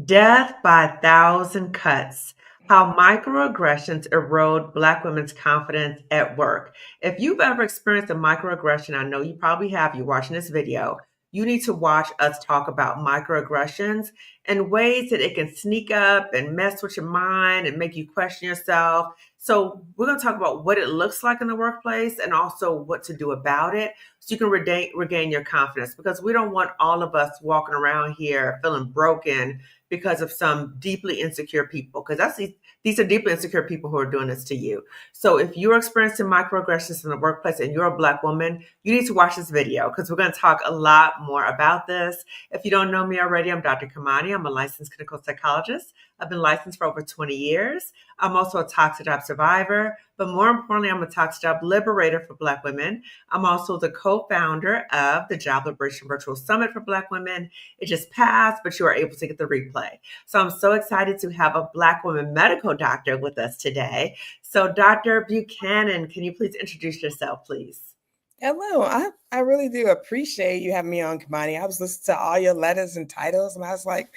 Death by a thousand cuts. How microaggressions erode Black women's confidence at work. If you've ever experienced a microaggression, I know you probably have, you're watching this video, you need to watch us talk about microaggressions and ways that it can sneak up and mess with your mind and make you question yourself. So, we're going to talk about what it looks like in the workplace and also what to do about it so you can regain your confidence, because we don't want all of us walking around here feeling broken because of some deeply insecure people, because these are deeply insecure people who are doing this to you. So if you're experiencing microaggressions in the workplace and you're a Black woman, you need to watch this video because we're going to talk a lot more about this. If you don't know me already, I'm Dr. Kamani. I'm a licensed clinical psychologist. I've been licensed for over 20 years. I'm also a toxic job survivor, but more importantly, I'm a toxic job liberator for Black women. I'm also the co-founder of the Job Liberation Virtual Summit for Black women. It just passed, but you are able to get the replay. So I'm so excited to have a Black woman medical doctor with us today. So Dr. Buchanan, can you please introduce yourself, please? Hello. I really do appreciate you having me on, Kamani. I was listening to all your letters and titles, and I was like,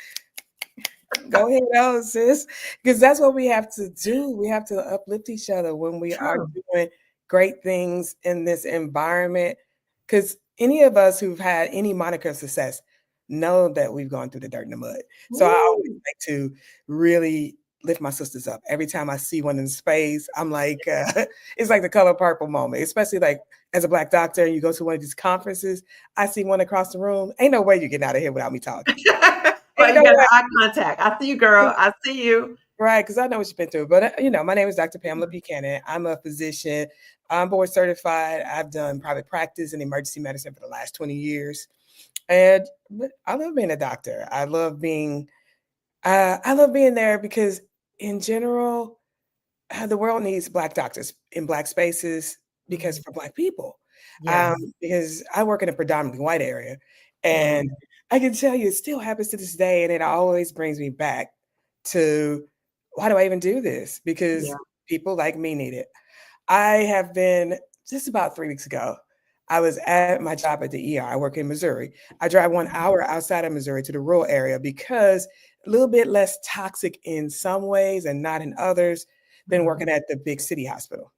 go ahead, sis, because that's what we have to do. We have to uplift each other when we are doing great things in this environment, because any of us who've had any moniker of success know that we've gone through the dirt and the mud. So I always like to really lift my sisters up. Every time I see one in space, I'm like, it's like the color purple moment, especially like as a Black doctor and you go to one of these conferences, I see one across the room. Ain't no way you're getting out of here without me talking. Well, you got eye contact. I see you, girl. I see you. Right, because I know what you've been through. But, my name is Dr. Pamela Buchanan. I'm a physician. I'm board certified. I've done private practice in emergency medicine for the last 20 years. But I love being a doctor. I love being there because in general, the world needs Black doctors in Black spaces because for Black people. Yes. Because I work in a predominantly white area. And I can tell you it still happens to this day. And it always brings me back to, why do I even do this? Because people like me need it. I have been, just about 3 weeks ago, I was at my job at the ER. I work in Missouri. I drive 1 hour outside of Missouri to the rural area because a little bit less toxic in some ways and not in others than working at the big city hospital.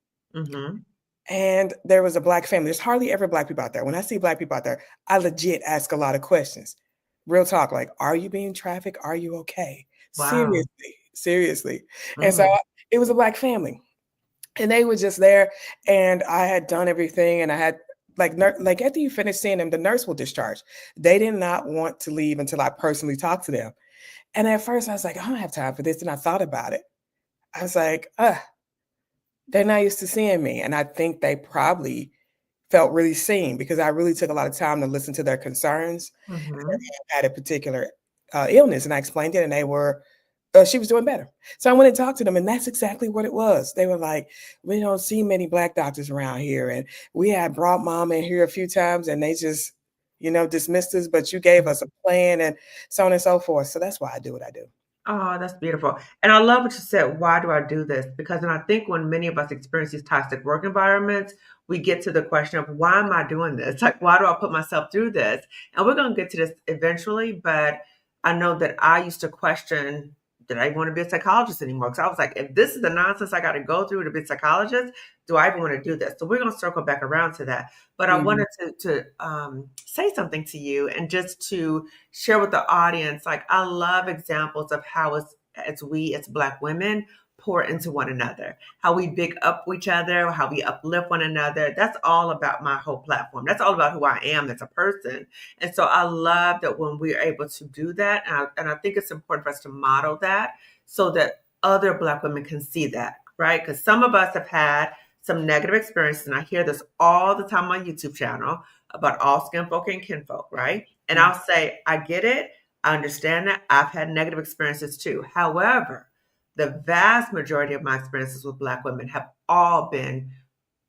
And there was a Black family. There's hardly ever Black people out there. When I see Black people out there, I legit ask a lot of questions. Real talk, like, are you being trafficked? Are you okay? Wow. Seriously. And so it was a Black family. And they were just there. And I had done everything. And I had, like after you finish seeing them, the nurse will discharge. They did not want to leave until I personally talked to them. And at first I was like, I don't have time for this. And I thought about it. I was like, they're not used to seeing me. And I think they probably felt really seen because I really took a lot of time to listen to their concerns. I had a particular illness and I explained it and they were, she was doing better. So I went and talked to them and that's exactly what it was. They were like, we don't see many Black doctors around here. And we had brought mom in here a few times and they just, dismissed us, but you gave us a plan and so on and so forth. So that's why I do what I do. Oh, that's beautiful. And I love what you said. Why do I do this? Because then I think when many of us experience these toxic work environments, we get to the question of why am I doing this? Like, why do I put myself through this? And we're going to get to this eventually, but I know that I used to question, did I want to be a psychologist anymore? Because I was like, if this is the nonsense I got to go through to be a psychologist, do I even want to do this? So we're going to circle back around to that. But I wanted to say something to you and just to share with the audience, like, I love examples of how we as Black women pour into one another, how we big up each other, how we uplift one another. That's all about my whole platform. That's all about who I am as a person. And so I love that when we're able to do that, and I think it's important for us to model that so that other Black women can see that, right? Because some of us have had some negative experiences, and I hear this all the time on my YouTube channel about all skin folk and kinfolk, right? And I'll say, I get it. I understand that. I've had negative experiences too. However, the vast majority of my experiences with Black women have all been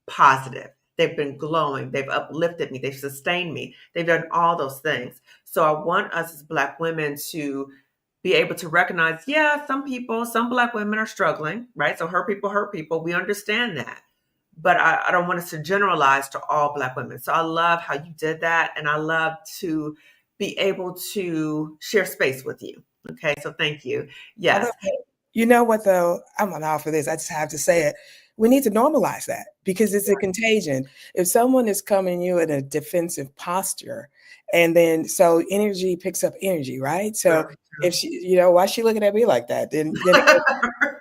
positive. They've been glowing. They've uplifted me. They've sustained me. They've done all those things. So I want us as Black women to be able to recognize, some Black women are struggling, right? So hurt people. We understand that. But I don't want us to generalize to all Black women. So I love how you did that. And I love to be able to share space with you. Okay, so thank you. I Yes. love it. You know what though? I'm not all for this. I just have to say it. We need to normalize that because it's a contagion. If someone is coming you in a defensive posture, and then so energy picks up energy, right? So True, if true. she, why is she looking at me like that? Then it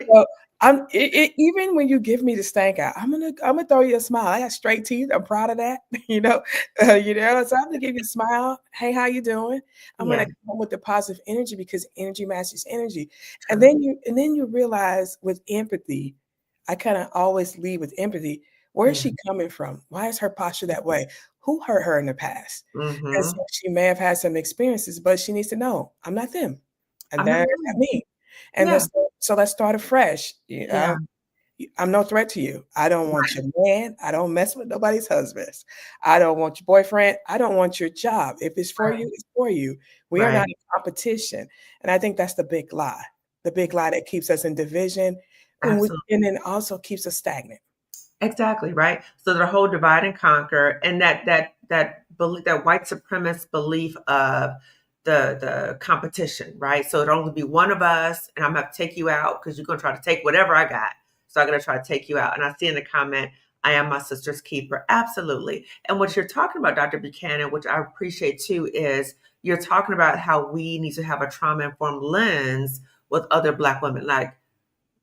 well, even when you give me the stank eye, I'm gonna throw you a smile. I got straight teeth. I'm proud of that. So I'm gonna give you a smile. Hey, how you doing? I'm Yeah, gonna come with the positive energy because energy matches energy. And true. then you realize with empathy, I kind of always lead with empathy. Where is Yeah. she coming from? Why is her posture that way? Who hurt her in the past? And so Mm-hmm. she may have had some experiences, but she needs to know I'm not them, and I'm not they're not doing me. And Yeah, let's start afresh. yeah. I'm no threat to you. I don't want your man. I don't mess with nobody's husbands. I don't want your boyfriend. I don't want your job. If it's for Right, you, it's for you. We are right. not in competition. And I think that's the big lie. The big lie that keeps us in division Absolutely. and then also keeps us stagnant. Exactly, right? So the whole divide and conquer and that belief, that white supremacist belief of the competition, right? So it'll only be one of us and I'm gonna have to take you out because you're gonna try to take whatever I got. So I'm gonna try to take you out. And I see in the comment, I am my sister's keeper. Absolutely. And what you're talking about, Dr. Buchanan, which I appreciate too, is you're talking about how we need to have a trauma-informed lens with other Black women. Like,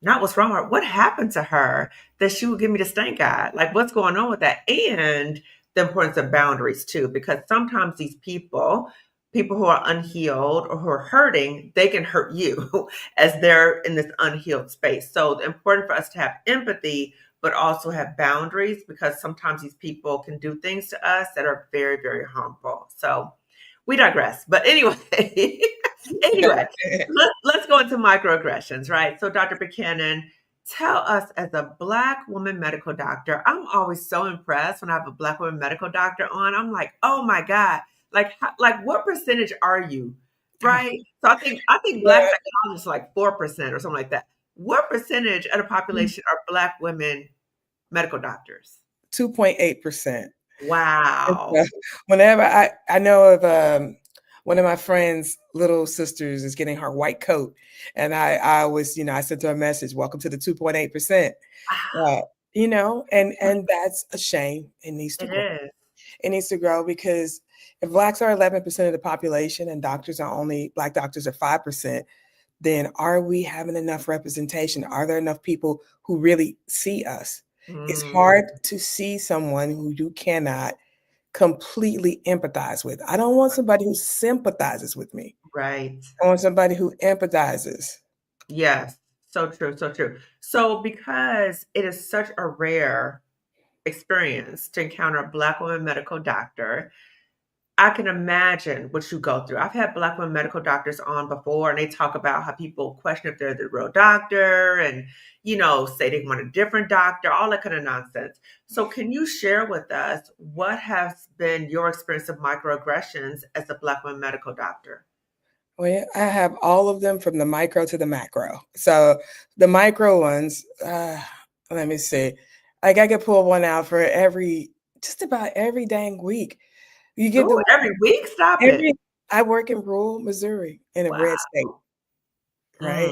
not what's wrong with her. What happened to her that she would give me the stank eye? Like, what's going on with that? And the importance of boundaries too, because sometimes these people who are unhealed or who are hurting, they can hurt you as they're in this unhealed space. So it's important for us to have empathy, but also have boundaries because sometimes these people can do things to us that are very, very harmful. So we digress. But anyway, anyway, let's go into microaggressions, right? So, Dr. Buchanan, tell us as a Black woman medical doctor, I'm always so impressed when I have a Black woman medical doctor on. I'm like, oh my God, like what percentage are you, right? So I think Black Yeah. psychologists are like 4% or something like that. What percentage of the population are Black women medical doctors? 2.8%. Wow. Whenever I know of one of my friends' little sisters is getting her white coat, and I always, I sent her a message, "Welcome to the 2.8%." Uh, and that's a shame. It needs to It grow. is. It needs to grow because if blacks are 11% of the population and black doctors are 5%, then are we having enough representation? Are there enough people who really see us? It's Mm, hard to see someone who you cannot completely empathize with. I don't want somebody who sympathizes with me. right. I want somebody who empathizes. Yes, so true, so true. So because it is such a rare experience to encounter a Black woman medical doctor, I can imagine what you go through. I've had Black women medical doctors on before, and they talk about how people question if they're the real doctor and, say they want a different doctor, all that kind of nonsense. So can you share with us what has been your experience of microaggressions as a Black woman medical doctor? Well, I have all of them from the micro to the macro. So the micro ones, let me see. Like I could pull one out for just about every dang week. You get Ooh, the every week? Stop it. every. I work in rural Missouri in a red state, Wow. right? Mm,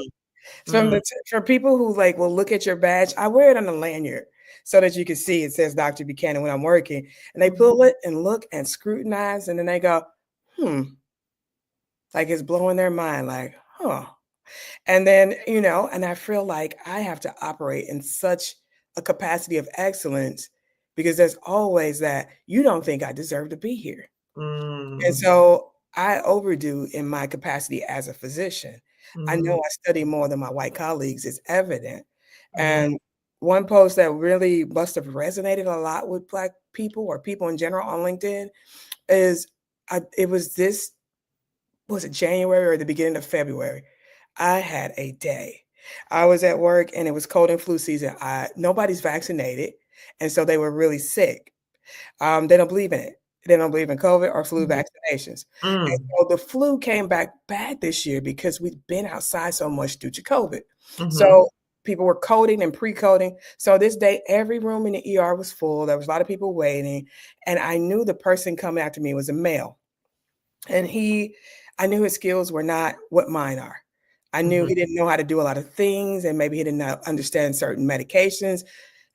From mm, for people who like will look at your badge, I wear it on a lanyard so that you can see it says Dr. Buchanan when I'm working. And they mhm. pull it and look and scrutinize, and then they go, hmm, like it's blowing their mind, like, huh. And then, and I feel like I have to operate in such a capacity of excellence because there's always that you don't think I deserve to be here. And Mm, so I overdo in my capacity as a physician. I know mm, I study more than my white colleagues, it's evident. mhm. And one post that really must have resonated a lot with Black people or people in general on LinkedIn is it was was it January or the beginning of February? I had a day. I was at work and it was cold and flu season. Nobody's vaccinated, and so they were really sick. They don't believe in it. They don't believe in COVID or flu Mhm. vaccinations. And Mm, so the flu came back bad this year because we've been outside so much due to COVID. mhm. So people were coding and pre-coding. So this day, every room in the ER was full. There was a lot of people waiting, and I knew the person coming after me was a male. And I knew his skills were not what mine are. I knew he didn't know how to do a lot of things, and maybe he didn't understand certain medications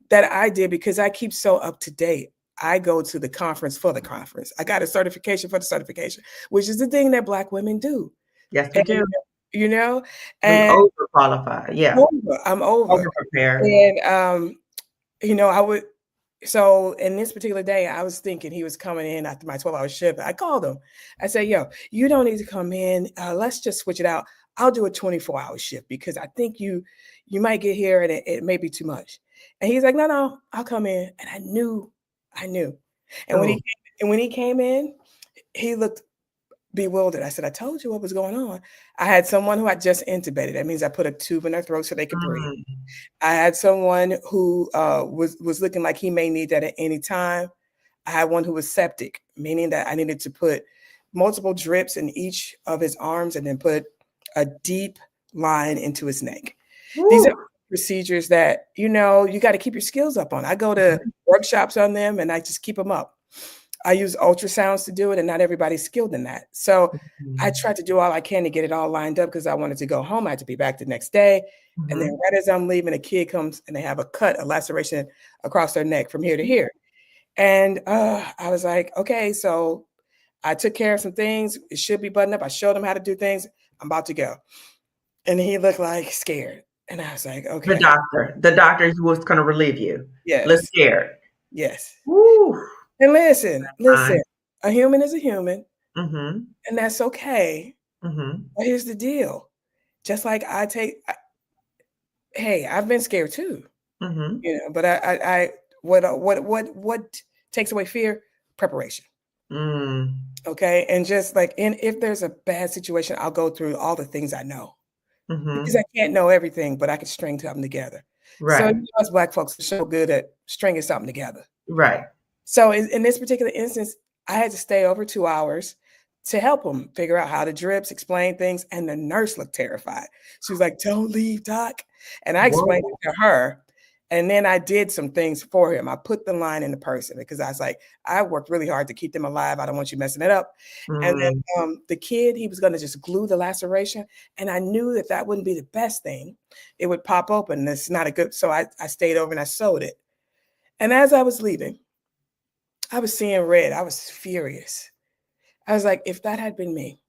that I did because I keep so up to date. I go to the conference for the conference. I got a certification for the certification, which is the thing that Black women do. Yes, we And, do. you know, We and overqualify. Yeah. I'm over. Over prepare. And, I would, so in this particular day, I was thinking he was coming in after my 12-hour shift. I called him. I said, yo, you don't need to come in. Let's just switch it out. I'll do a 24-hour shift because I think you might get here and it may be too much. And he's like, no, I'll come in. And I knew. And Oh. when he came in, he looked bewildered. I said, I told you what was going on. I had someone who I just intubated. That means I put a tube in their throat so they could breathe. I had someone who was looking like he may need that at any time. I had one who was septic, meaning that I needed to put multiple drips in each of his arms and then put a deep line into his neck. Woo. These are procedures that, you got to keep your skills up on. I go to workshops on them and I just keep them up. I use ultrasounds to do it, and not everybody's skilled in that. So I tried to do all I can to get it all lined up because I wanted to go home. I had to be back the next day. And then right as I'm leaving, a kid comes and they have a laceration across their neck from here to here. And I was like, okay, so I took care of some things. It should be buttoned up. I showed him how to do things. I'm about to go. And he looked like scared. And I was like, okay. The doctor who was going to relieve you. Yes. Look scared. Yes. Woo. And listen, a human is a human. And that's okay. But here's the deal. Just like hey, I've been scared too. But what takes away fear? Preparation. Okay. And just like, if there's a bad situation, I'll go through all the things I know. Because I can't know everything, but I can string something together. Right. So us Black folks are so good at stringing something together. Right. So in this particular instance, I had to stay over 2 hours to help him figure out how to drips, explain things. And the nurse looked terrified. She was like, don't leave, doc. And I explained it to her. And then I did some things for him. I put the line in the person because I was like, I worked really hard to keep them alive. I don't want you messing it up. And then the kid, he was going to just glue the laceration. And I knew that wouldn't be the best thing. It would pop open. It's not a good. So I stayed over and I sewed it. And as I was leaving, I was seeing red. I was furious. I was like, if that had been me,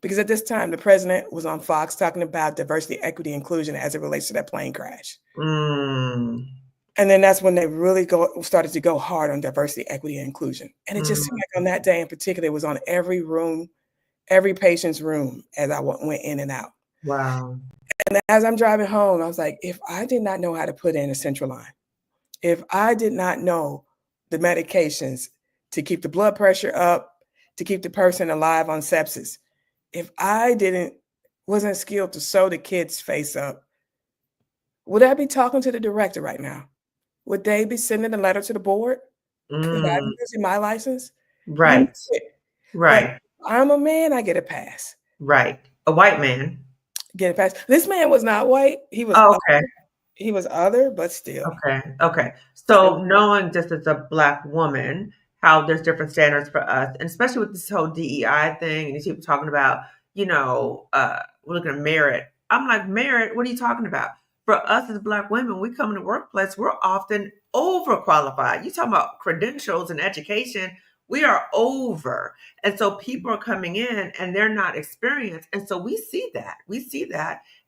because at this time, the president was on Fox talking about diversity, equity, inclusion as it relates to that plane crash. And then that's when they really started to go hard on diversity, equity, and inclusion. And it just seemed like on that day in particular, it was on every room, every patient's room as I went in and out. Wow. And as I'm driving home, I was like, if I did not know how to put in a central line, if I did not know the medications to keep the blood pressure up, to keep the person alive on sepsis, if I wasn't skilled to sew the kid's face up, would I be talking to the director right now? Would they be sending a letter to the board? Could I be using my license? Right. Right. But I'm a man, I get a pass. Right. A white man. Get a pass. This man was not white. He was okay. He was other, but still. Okay. So knowing just as a Black woman, how there's different standards for us, and especially with this whole DEI thing, and you keep talking about, we're looking at merit. I'm like, merit? What are you talking about? For us as Black women, we come in the workplace, we're often overqualified. You talking about credentials and education, we are over. And so people are coming in and they're not experienced. And so we see that.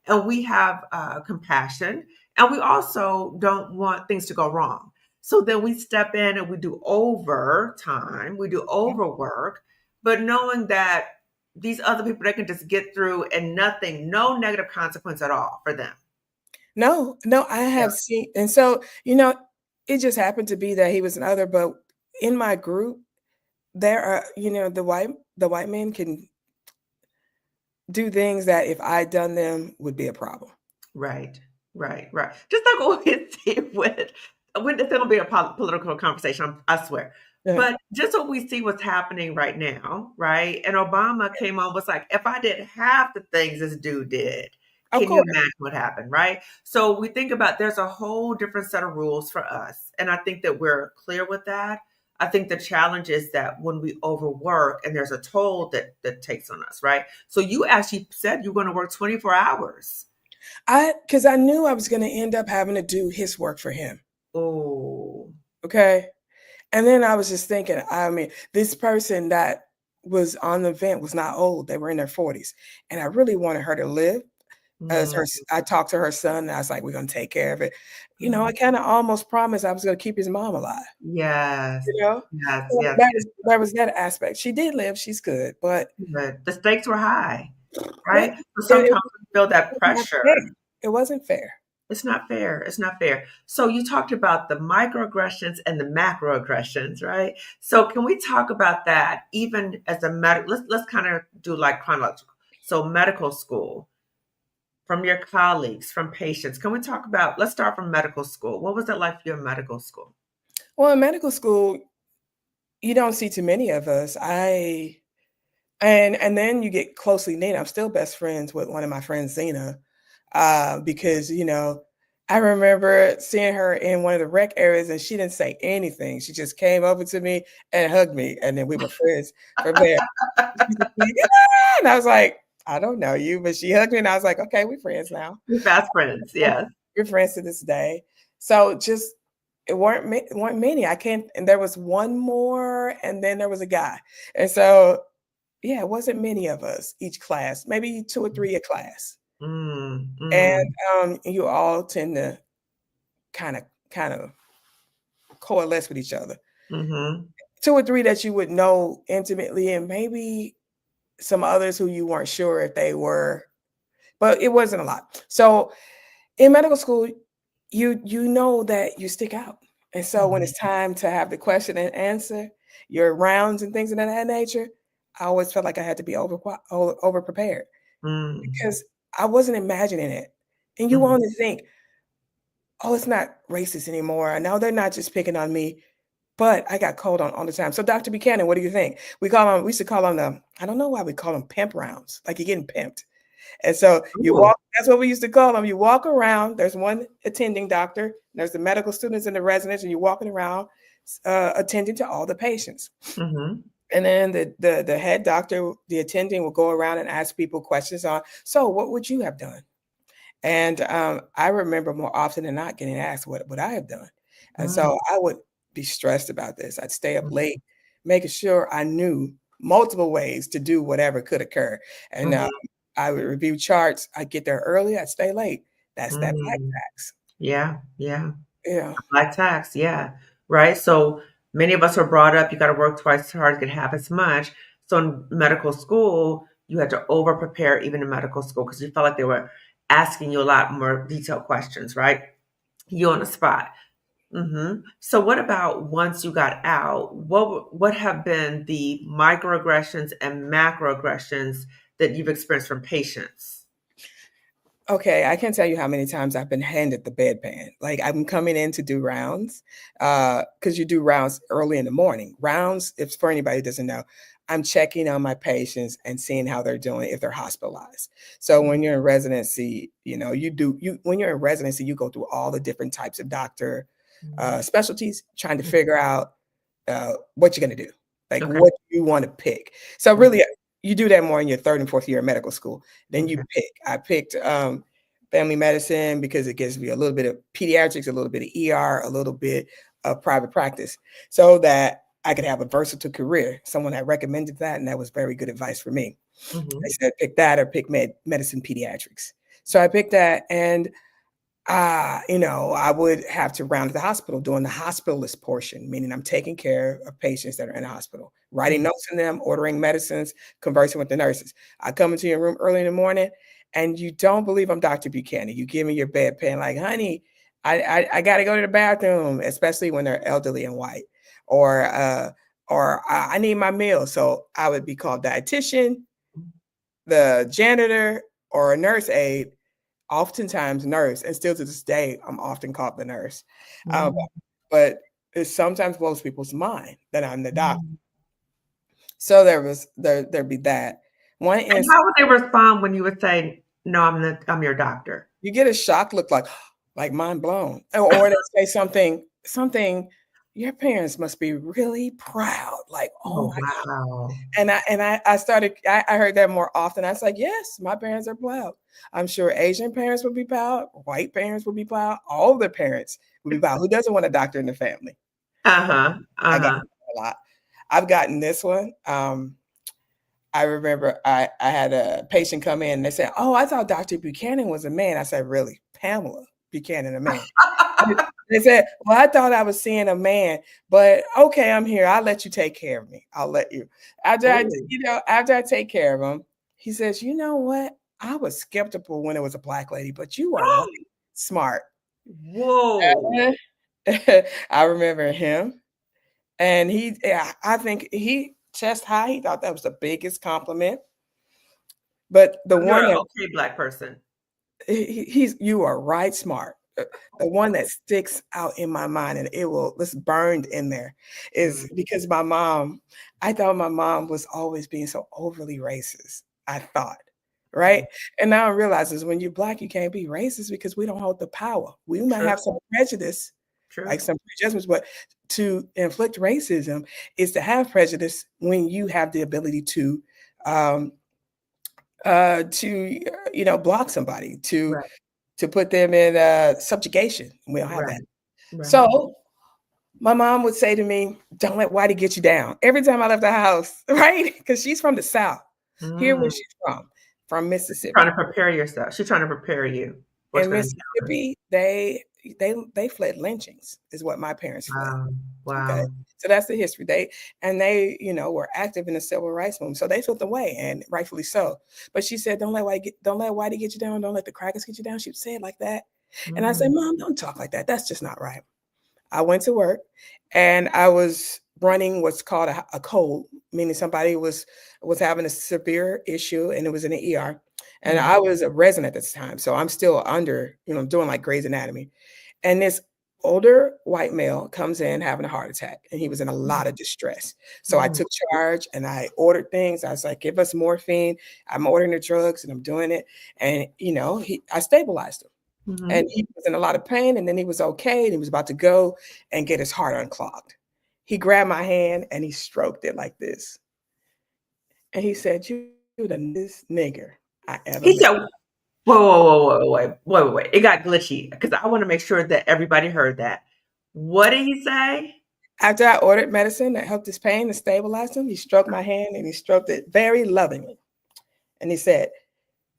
And we have compassion. And we also don't want things to go wrong. So then we step in and we do overtime, we do overwork, but knowing that these other people, they can just get through and no negative consequence at all for them. No, I have seen. And so, it just happened to be that he was another, but in my group, there are, the white men can do things that if I'd done them would be a problem. Right. Just not go and see when it's going to be a political conversation, I swear. Yeah. But just what we see what's happening right now, right? And Obama came on, was like, if I did half the things this dude did, can you imagine what happened, right? So we think about there's a whole different set of rules for us. And I think that we're clear with that. I think the challenge is that when we overwork and there's a toll that takes on us, right? So you actually said you're going to work 24 hours. Because I knew I was going to end up having to do his work for him. Oh. Okay. And then I was just thinking, I mean, this person that was on the vent was not old. They were in their 40s. And I really wanted her to live. I talked to her son, and I was like, we're going to take care of it. You know, I kind of almost promised I was going to keep his mom alive. Yes. You know? Yes. So Yes. that was that aspect. She did live. She's good. But The stakes were high, what right? So sometimes we feel that was not pressure. fair. It wasn't fair. It's not fair. It's not fair. So you talked about the microaggressions and the macroaggressions, right? So can we talk about that even as a let's kind of do like chronological. So medical school, from your colleagues, from patients. Can we talk about, let's start from medical school. What was it like for you in medical school? Well, in medical school, you don't see too many of us. And then you get closely knit. I'm still best friends with one of my friends, Zena, because I remember seeing her in one of the rec areas, and she didn't say anything. She just came over to me and hugged me, and then we were friends from there. And I was like, I don't know you, but she hugged me, and I was like, okay, we're friends now. We're fast friends, yes. We're friends to this day. So just it weren't many. I can't. And there was one more, and then there was a guy, and so. Yeah, it wasn't many of us each class, maybe 2 or 3 a class. And you all tend to kind of coalesce with each other. 2 or 3 that you would know intimately, and maybe some others who you weren't sure if they were, but it wasn't a lot. So in medical school, you know that you stick out. And so when it's time to have the question and answer, your rounds and things of that nature, I always felt like I had to be over prepared because I wasn't imagining it. And you want to think, oh, it's not racist anymore. Now they're not just picking on me, but I got called on all the time. So Dr. Buchanan, what do you think? We used to call on them, I don't know why we call them pimp rounds, like you're getting pimped. And so you walk, that's what we used to call them. You walk around, there's one attending doctor, there's the medical students and the residents, and you're walking around attending to all the patients. And then the head doctor, the attending will go around and ask people questions on, so what would you have done? And I remember more often than not getting asked what would I have done. And so I would be stressed about this. I'd stay up late, making sure I knew multiple ways to do whatever could occur. And I would review charts. I'd get there early. I'd stay late. That's that black tax. Yeah. Yeah. Black tax, yeah. Right. So many of us are brought up, you got to work twice as hard to get half as much. So in medical school, you had to over prepare even in medical school because you felt like they were asking you a lot more detailed questions, right? You on the spot. So what about once you got out, what have been the microaggressions and macroaggressions that you've experienced from patients? Okay, I can't tell you how many times I've been handed the bedpan. Like I'm coming in to do rounds, because you do rounds early in the morning. Rounds, if for anybody who doesn't know, I'm checking on my patients and seeing how they're doing if they're hospitalized. So when you're in residency, when you're in residency, you go through all the different types of doctor specialties, trying to figure out what you're going to do, like what you want to pick. So really, you do that more in your 3rd and 4th year of medical school. Then you pick. I picked family medicine because it gives me a little bit of pediatrics, a little bit of ER, a little bit of private practice, so that I could have a versatile career. Someone had recommended that, and that was very good advice for me. They said pick that or pick medicine pediatrics. So I picked that, and I would have to round the hospital doing the hospitalist portion, meaning I'm taking care of patients that are in the hospital, writing notes in them, ordering medicines, conversing with the nurses. I come into your room early in the morning, and you don't believe I'm Dr. Buchanan. You give me your bedpan, like, honey, I got to go to the bathroom, especially when they're elderly and white, or I need my meal. So I would be called dietitian, the janitor, or a nurse aide. Oftentimes nurse, and still to this day, I'm often called the nurse. But it sometimes blows people's mind that I'm the doctor. So there'd be that. One And instance, how would they respond when you would say, "No, I'm your doctor"? you get a shock look, like mind blown, or they say something your parents must be really proud. Like, oh Oh, my God. wow. I heard that more often. I was like, yes, my parents are proud. I'm sure Asian parents would be proud, white parents would be proud, all the parents would be proud. Who doesn't want a doctor in the family? Uh-huh, I got uh-huh. a lot. I've gotten this one. I remember I had a patient come in and they said, "Oh, I thought Dr. Buchanan was a man." I said, "Really? Pamela Buchanan, a man?" They said, "Well, I thought I was seeing a man, but okay, I'm here. I'll let you take care of me. I'll let you." Ooh, After I take care of him, he says, "You know what? I was skeptical when it was a black lady, but you are right, smart." whoa. I remember him, and I think he chest high. He thought that was the biggest compliment. But the So you're one an that okay Black person. he's you are right smart. The one that sticks out in my mind and it's burned in there Mm, is because I thought my mom was always being so overly racist. I thought, right? mm, And now I realize is when you're Black, you can't be racist because we don't hold the power. We might true, have some prejudice, like true. some prejudgments, but to inflict racism is to have prejudice when you have the ability um, block somebody, Right, to put them in subjugation. We don't have that. right, right. So my mom would say to me, "Don't let Whitey get you down." Every time I left the house, right? Because she's from the South. Here where Mm. she's from Trying to Mississippi. prepare yourself. She's trying to prepare you for what's In gonna encounter. Mississippi, they fled lynchings, is what my parents fled. Wow, Okay. wow. So that's the history. They were active in the civil rights movement. So they felt the way, and rightfully so. But she said, don't let Whitey get you down, don't let the crackers get you down. She would say it like that. And I said, Mm, Mom, don't talk like that. That's just not right. I went to work and I was running what's called a cold, meaning somebody was having a severe issue and it was in the ER. And mm, I was a resident at this time. So I'm still under, doing like Grey's Anatomy. And this older white male comes in having a heart attack and he was in a mm, lot of distress. So I mm, took charge and I ordered things. I was like, give us morphine. I'm ordering the drugs and I'm doing it. And, I stabilized him. And mhm. he was in a lot of pain, and then he was okay, and he was about to go and get his heart unclogged. He grabbed my hand and he stroked it like this. And he said, "You the nicest nigger I ever He met." said, whoa, whoa, whoa, whoa, wait. It got glitchy because I wanna make sure that everybody heard that. What did he say? After I ordered medicine that helped his pain and stabilized him, he stroked my hand and he stroked it very lovingly. And he said,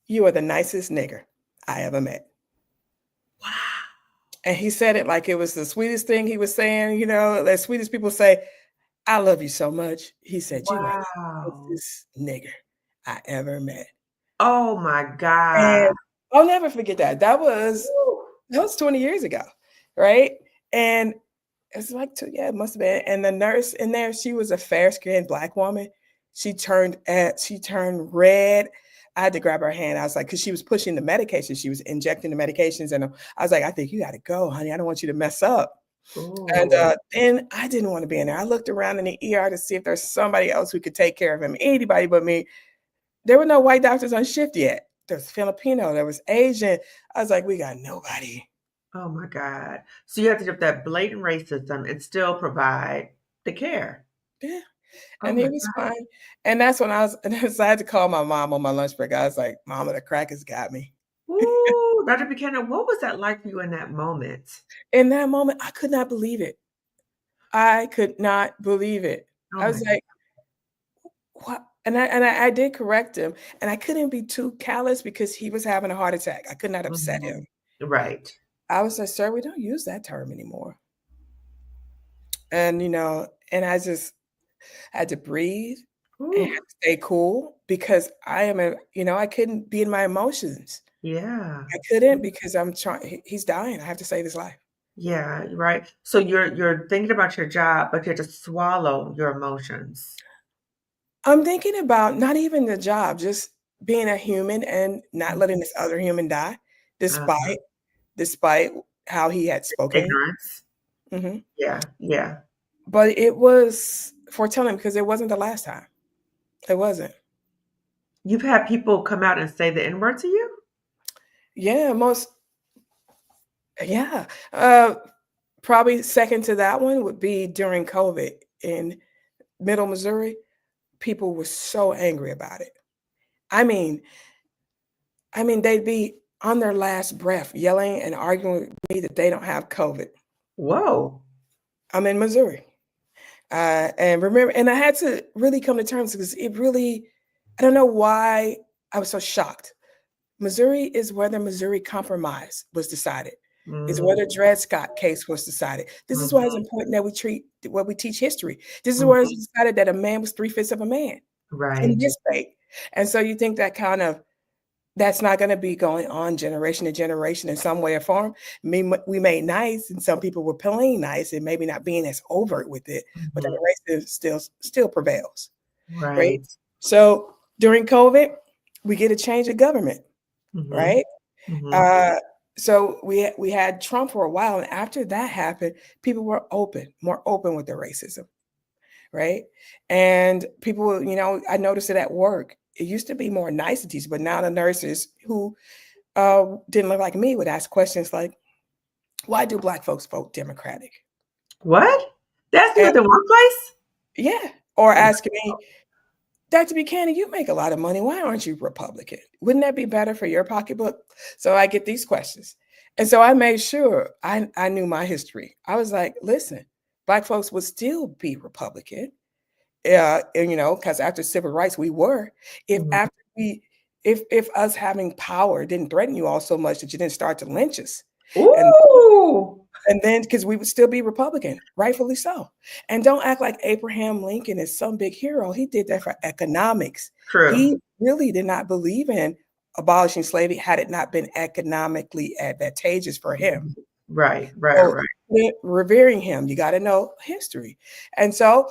"You are the nicest nigger I ever met." Wow, And he said it like it was the sweetest thing he was saying, as sweet as people say, "I love you so much." He said, "You are the wow. nicest nigger I ever met." Oh my god. And I'll never forget that. That was Woo. 20 years ago, right? And it's like yeah, it must have been. And the nurse in there, she was a fair-skinned Black woman. She turned red. I had to grab her hand. I was like, because she was pushing the medication, she was injecting the medications, and I was like, "I think you got to go, honey. I don't want you to mess up." And Ooh. then I didn't want to be in there. I looked around in the ER to see if there's somebody else who could take care of him. Anybody but me. There were no white doctors on shift yet. There's Filipino, there was Asian. I was like, we got nobody. Oh my god. So you have to give that blatant racism and still provide the care. Yeah. Oh And my he was god. fine. And that's when so I had to call my mom on my lunch break. I was like, Mama, the crackers got me. Ooh, Dr. Buchanan, what was that like for you in that moment? In that moment, I could not believe it. I could not believe it. Oh I my was like, what? And I did correct him. And I couldn't be too callous because he was having a heart attack. I could not upset him. mhm. Right. I was like, sir, we don't use that term anymore. And and I just had to breathe and had Ooh, to stay cool because I couldn't be in my emotions. yeah. I couldn't because I'm trying he's dying. I have to save his life. Yeah, right. So you're thinking about your job, but you have to swallow your emotions. I'm thinking about not even the job, just being a human and not letting this other human die Uh-huh. despite how he had spoken. Ignorance. Mhm. Yeah, yeah. But it was foretelling because it wasn't the last time. It wasn't. You've had people come out and say the N-word to you? Yeah, yeah. Probably second to that one would be during COVID in Middle Missouri. People were so angry about it. I mean, they'd be on their last breath yelling and arguing with me that they don't have COVID. Whoa. I'm in Missouri. And remember, and I had to really come to terms because it really, I don't know why I was so shocked. Missouri is where the Missouri Compromise was decided. Is where the Dred Scott case was decided. This is why it's important that we teach history. This is where it's decided that a man was 3/5 of a man in this state. And so you think that that's not going to be going on generation to generation in some way or form. I mean, we made nice, and some people were playing nice, and maybe not being as overt with it, but the racism still prevails, right? So during COVID, we get a change of government, right? So we had Trump for a while, and after that happened, people were more open with their racism, right? And people, I noticed it at work. It used to be more niceties, but now the nurses who didn't look like me would ask questions like, why do Black folks vote Democratic? What? That's you at the workplace? Yeah. Or asking me, Dr. Buchanan, you make a lot of money. Why aren't you Republican? Wouldn't that be better for your pocketbook? So I get these questions. And so I made sure I knew my history. I was like, listen, Black folks would still be Republican. And, because after civil rights, we were. If us having power didn't threaten you all so much that you didn't start to lynch us. Ooh. And then because we would still be Republican, rightfully so. And don't act like Abraham Lincoln is some big hero. He did that for economics. True. He really did not believe in abolishing slavery had it not been economically advantageous for him. Right. Revering him, you got to know history. And so,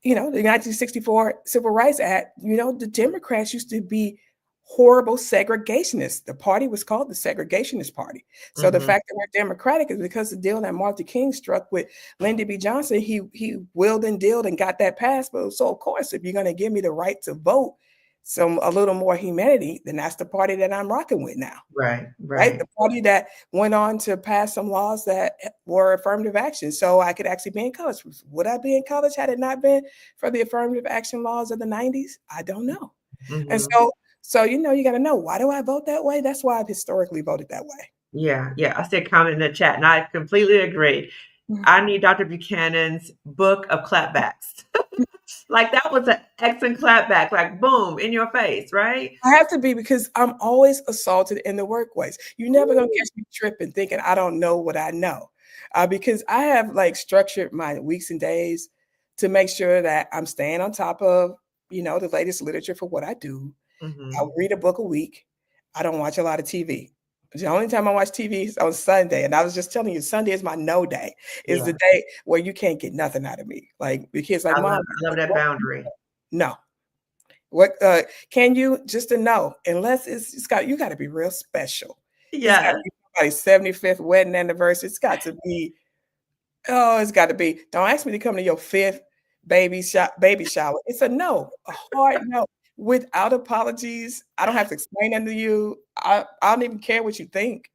the 1964 Civil Rights Act, the Democrats used to be horrible segregationists. The party was called the Segregationist Party. So the fact that we're Democratic is because the deal that Martin King struck with Lyndon B. Johnson, he willed and dealed and got that passed. But so of course, if you're going to give me the right to vote, a little more humanity, then that's the party that I'm rocking with now. Right. The party that went on to pass some laws that were affirmative action, so I could actually be in college. Would I be in college had it not been for the affirmative action laws of the 90s? I don't know. And so, you got to know, why do I vote that way? That's why I've historically voted that way. Yeah. I see a comment in the chat, and I completely agree. I need Dr. Buchanan's book of clapbacks. Like that was an excellent clapback, like boom, in your face, right? I have to be, because I'm always assaulted in the workplace. You're never going to catch me tripping thinking I don't know what I know. Because I have structured my weeks and days to make sure that I'm staying on top of, the latest literature for what I do. I'll read a book a week. I don't watch a lot of TV. The only time I watch TV is on Sunday. And I was just telling you, Sunday is my no day. It's the day where you can't get nothing out of me. Like the kids like, Mom, I love that boundary. No. What can you just a no, unless you got to be real special. Yeah. Somebody's 75th wedding anniversary. It's got to be, don't ask me to come to your 5th baby shower. It's a no, a hard no. Without apologies. I don't have to explain them to you. I don't even care what you think.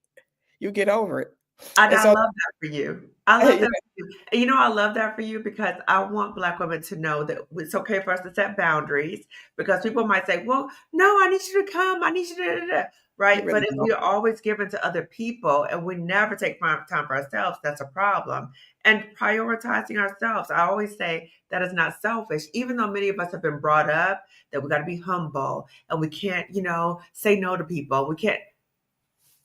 You get over it. I love that for you. I love that for you. I love that for you because I want Black women to know that it's okay for us to set boundaries, because people might say, well, no, I need you to come. I need you to, right? Really, but if we're always given to other people and we never take time for ourselves, that's a problem. And prioritizing ourselves, I always say that is not selfish, even though many of us have been brought up that we got to be humble and we can't, say no to people. We can't,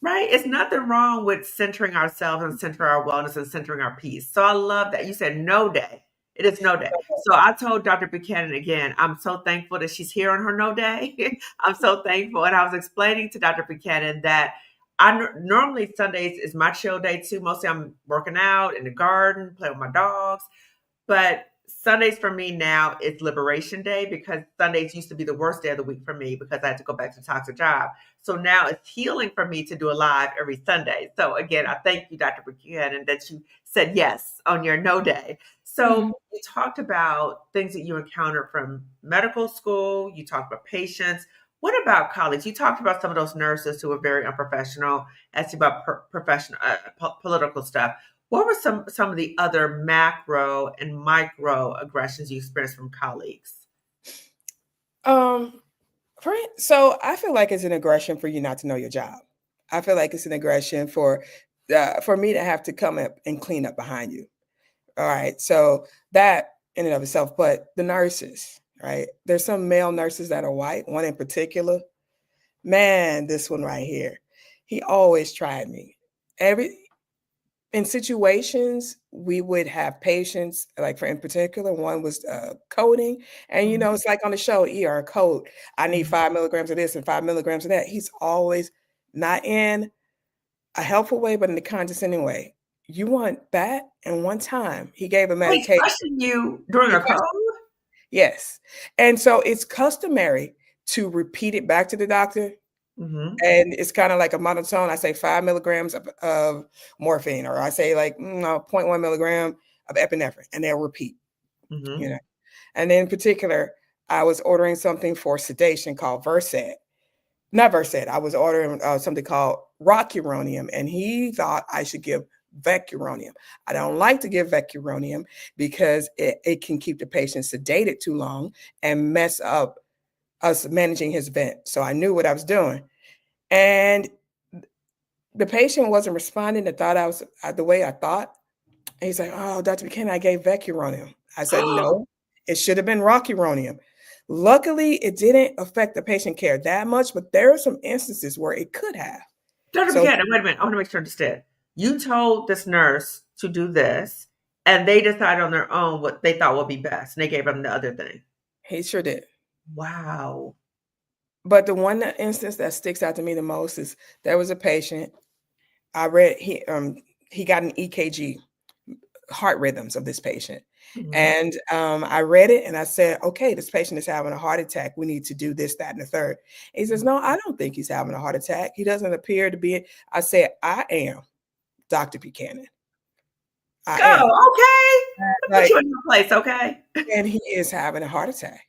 right? It's nothing wrong with centering ourselves and centering our wellness and centering our peace. So I love that you said no day. It is no day. So I told Dr. Buchanan again, I'm so thankful that she's here on her no day. I'm so thankful. And I was explaining to Dr. Buchanan that normally Sundays is my chill day too. Mostly I'm working out in the garden, playing with my dogs. But Sundays for me now is Liberation Day, because Sundays used to be the worst day of the week for me because I had to go back to a toxic job. So now it's healing for me to do a live every Sunday. So again, I thank you, Dr. Buchanan, that you said yes on your no day. So you talked about things that you encountered from medical school. You talked about patients. What about colleagues? You talked about some of those nurses who were very unprofessional, asked you about professional political stuff. What were some of the other macro and micro aggressions you experienced from colleagues? Um, so I feel like it's an aggression for you not to know your job. I feel like it's an aggression for me to have to come up and clean up behind you. All right. So that in and of itself, but the nurses, right? There's some male nurses that are white, one in particular. Man, this one right here. He always tried me. Every In situations we would have patients, like for in particular, one was coding, and Mhm, it's like on the show ER code. I need mhm. 5 milligrams of this and 5 milligrams of that. He's always not in a helpful way, but in a condescending way. You want that? And one time he gave a Oh, he's medication. questioning you during a code? Yes. And so it's customary to repeat it back to the doctor. Mhm, And it's kind of like a monotone. I say 5 milligrams of morphine, or I say like no, 0.1 milligram of epinephrine, and they'll repeat, you mhm. know. And in particular, I was ordering something for sedation called Versed. Not Versed. I was ordering something called Rocuronium, and he thought I should give Vecuronium. I don't like to give Vecuronium because it can keep the patient sedated too long and mess up us managing his vent. So I knew what I was doing. And the patient wasn't responding and thought I was the way I thought. And he's like, "Oh, Dr. Buchanan, I gave Vecuronium." I said, "No, it should have been Rocuronium." Luckily, it didn't affect the patient care that much, but there are some instances where it could have. Dr. So Buchanan, wait a minute. I want to make sure I understand. You told this nurse to do this, and they decided on their own what they thought would be best, and they gave them the other thing. he sure did. Wow. But the one instance that sticks out to me the most is there was a patient. I read he got an EKG, heart rhythms of this patient. Mhm, And I read it and I said, okay, this patient is having a heart attack. We need to do this, that, and the third. He says, mhm. no, I don't think he's having a heart attack. He doesn't appear to be. I said, I am Dr. Buchanan. I Go, am. okay. I put Like, you in your place, okay? and he is having a heart attack.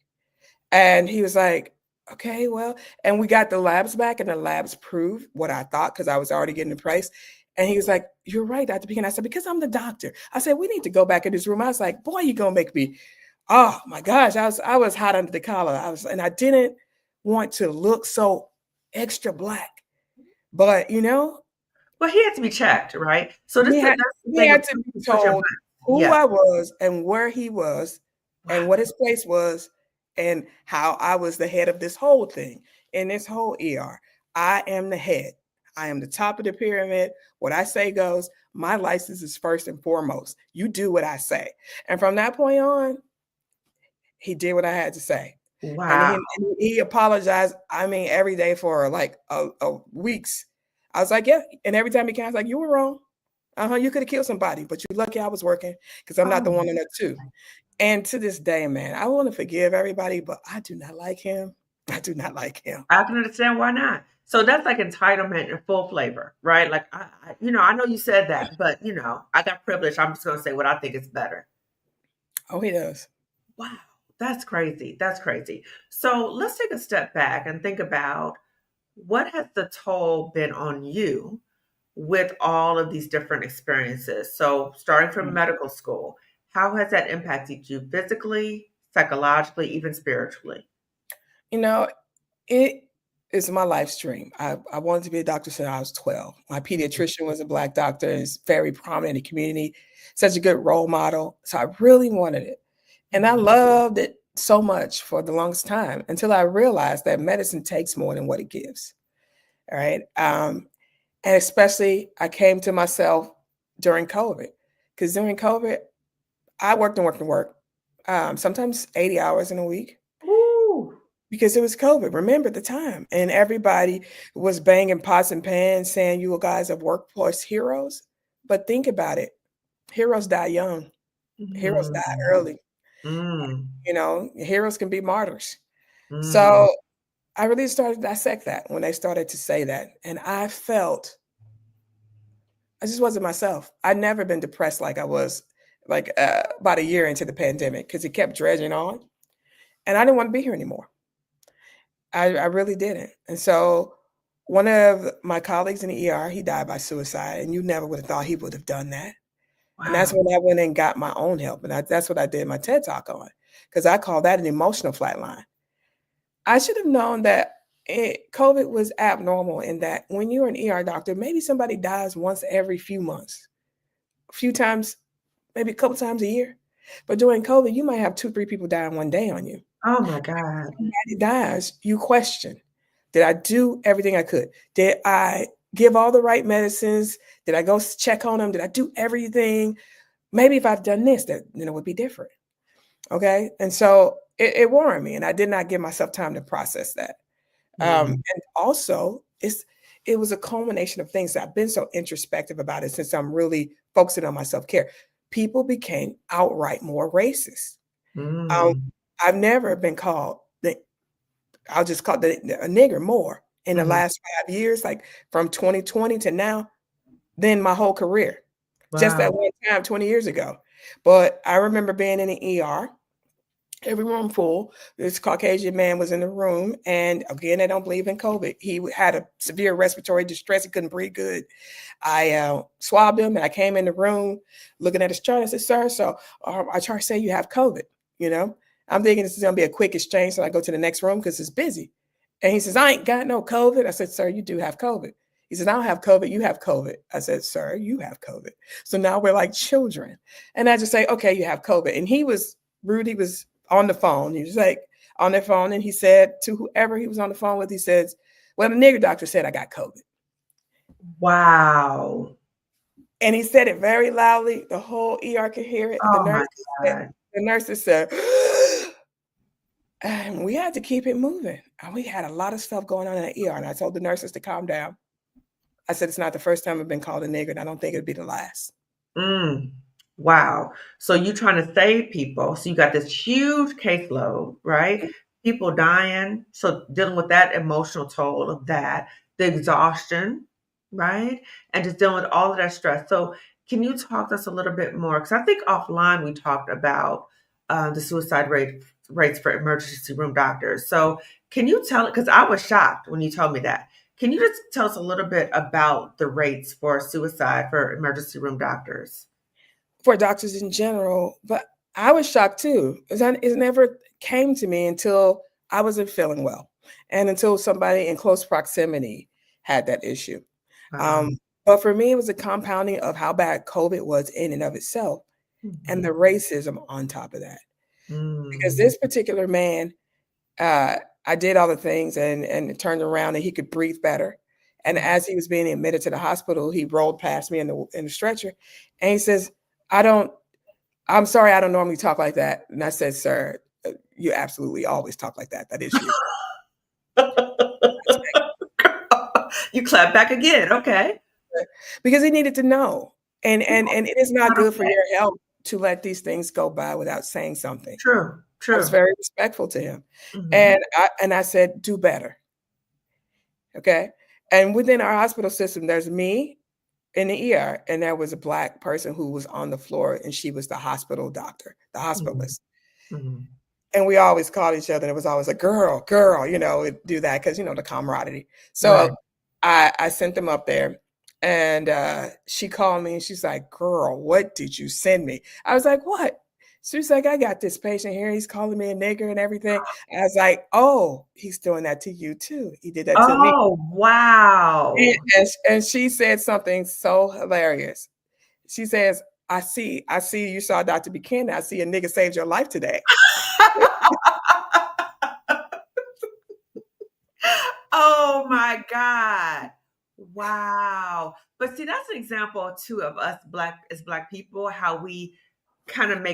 And he was like, okay, well, and we got the labs back, and the labs proved what I thought because I was already getting the price. And he was like, you're right, Dr. Buchanan. I said, because I'm the doctor. I said, we need to go back in this room. I was like, boy, you're gonna make me, oh my gosh. I was hot under the collar. And I didn't want to look so extra black. But Well, he had to be checked, right? So he had that's the he thing of had to be put your told who yeah. I was and where he was and Wow. what his place was and how I was the head of this whole thing in this whole ER. I am the head. I am the top of the pyramid. What I say goes. My license is first and foremost. You do what I say. And from that point on, he did what I had to say. And Wow. he apologized, I mean, every day for like a weeks. I was like, yeah. And every time he came, I was like, you were wrong. You could have killed somebody, but you're lucky I was working because I'm not the Oh, one in that too. And to this day, man, I want to forgive everybody, but I do not like him. I do not like him. I can understand why not. So that's like entitlement in full flavor, right? Like I know you said that, but I got privilege. I'm just gonna say what I think is better. Oh, he does. Wow, that's crazy. That's crazy. So let's take a step back and think about what has the toll been on you with all of these different experiences. So starting from Mm. medical school, how has that impacted you physically, psychologically, even spiritually? You know, it is my life dream. I wanted to be a doctor since I was 12. My Mhm, pediatrician was a Black doctor and is very prominent in the community, such a good role model. So I really wanted it. And I mhm. loved it so much for the longest time until I realized that medicine takes more than what it gives. All right. And especially, I came to myself during COVID because during COVID, I worked and worked and worked, sometimes 80 hours in a week Ooh. because it was COVID. Remember the time, and everybody was banging pots and pans saying you guys are workforce heroes. But think about it: heroes die young, heroes die Mm, early. mm, Heroes can be martyrs. mm. So I really started to dissect that when they started to say that, and I felt I just wasn't myself. I'd never been depressed like I was, like about a year into the pandemic because it kept dredging on, and I didn't want to be here anymore. I really didn't. And so one of my colleagues in the ER, he died by suicide, and you never would have thought he would have done that. And that's Wow. when I went and got my own help. And that's what I did my TED Talk on, because I call that an emotional flatline. I should have known that COVID was abnormal in that when you're an ER doctor, maybe somebody dies once every few months, a few times, maybe a couple times a year. But during COVID, you might have 2, 3 people die in one day on you. Oh my God. Somebody dies, you question, did I do everything I could? Did I give all the right medicines? Did I go check on them? Did I do everything? Maybe if I've done this, that it would be different. Okay. And so it worried me, and I did not give myself time to process that. Mm, And also, it was a culmination of things that I've been so introspective about it since I'm really focusing on my self care. People became outright more racist. Um, mm, I've never been called I'll just call a nigger more in the mhm. last 5 years, like from 2020 to now, than my whole career. Just Wow. that one time 20 years ago. But I remember being in the ER, every room full. This Caucasian man was in the room, and again, I don't believe in COVID. He had a severe respiratory distress. He couldn't breathe good. I swabbed him, and I came in the room looking at his chart. I said, "Sir, so our chart say you have COVID." You know, I'm thinking this is going to be a quick exchange, so I go to the next room because it's busy. And he says, "I ain't got no COVID." I said, "Sir, you do have COVID." He said, "I don't have COVID. You have COVID." I said, "Sir, you have COVID." So now we're like children, and I just say, "Okay, you have COVID." And he was rude. He was on the phone. He was like on the phone, and he said to whoever he was on the phone with, he says, "Well, the nigger doctor said I got COVID." Wow. And he said it very loudly. The whole ER could hear it. Oh my God. The nurses said, and we had to keep it moving. And we had a lot of stuff going on in the ER. And I told the nurses to calm down. I said, it's not the first time I've been called a nigger, and I don't think it'd be the last. Mm. Wow. So you trying to save people. So you got this huge caseload, right? People dying. So dealing with that emotional toll of that, the exhaustion, right? And just dealing with all of that stress. So can you talk to us a little bit more? Because I think offline we talked about the suicide rates for emergency room doctors. So can you tell it? Because I was shocked when you told me that. Can you just tell us a little bit about the rates for suicide for emergency room doctors? For doctors in general, but I was shocked too. It never came to me until I wasn't feeling well and until somebody in close proximity had that issue. Wow. Um, but for me, it was a compounding of how bad COVID was in and of itself and the Mhm. racism on top of that. Because Mm. this particular man, uh, I did all the things and it turned around and he could breathe better. And Mhm. as he was being admitted to the hospital, he rolled past me in the stretcher and he says, I don't I'm sorry, I don't normally talk like that. And I said, "Sir, you absolutely always talk like that. That is you." You clap back again. Okay. Because he needed to know. And it is not Not good for okay. your health to let these things go by without saying something. True. I was True. very respectful to him. Mhm. And I said, "Do better." Okay? And within our hospital system, there's me in the ER, and there was a Black person who was on the floor, and she was the hospital doctor, the Mhm. hospitalist. Mhm. And we always called each other, and it was always a girl, girl, we'd do that because, the camaraderie. Right. So I sent them up there, and she called me and she's like, "Girl, what did you send me?" I was like, "What?" She was like, "I got this patient here. He's calling me a nigger and everything." I was like, "Oh, he's doing that to you too. He did that to me." Oh, And, wow. and and she said something so hilarious. She says, I see you saw Dr. Buchanan. I see a nigga saved your life today." Oh my God. Wow. But see, that's an example too of us black people, how we kind of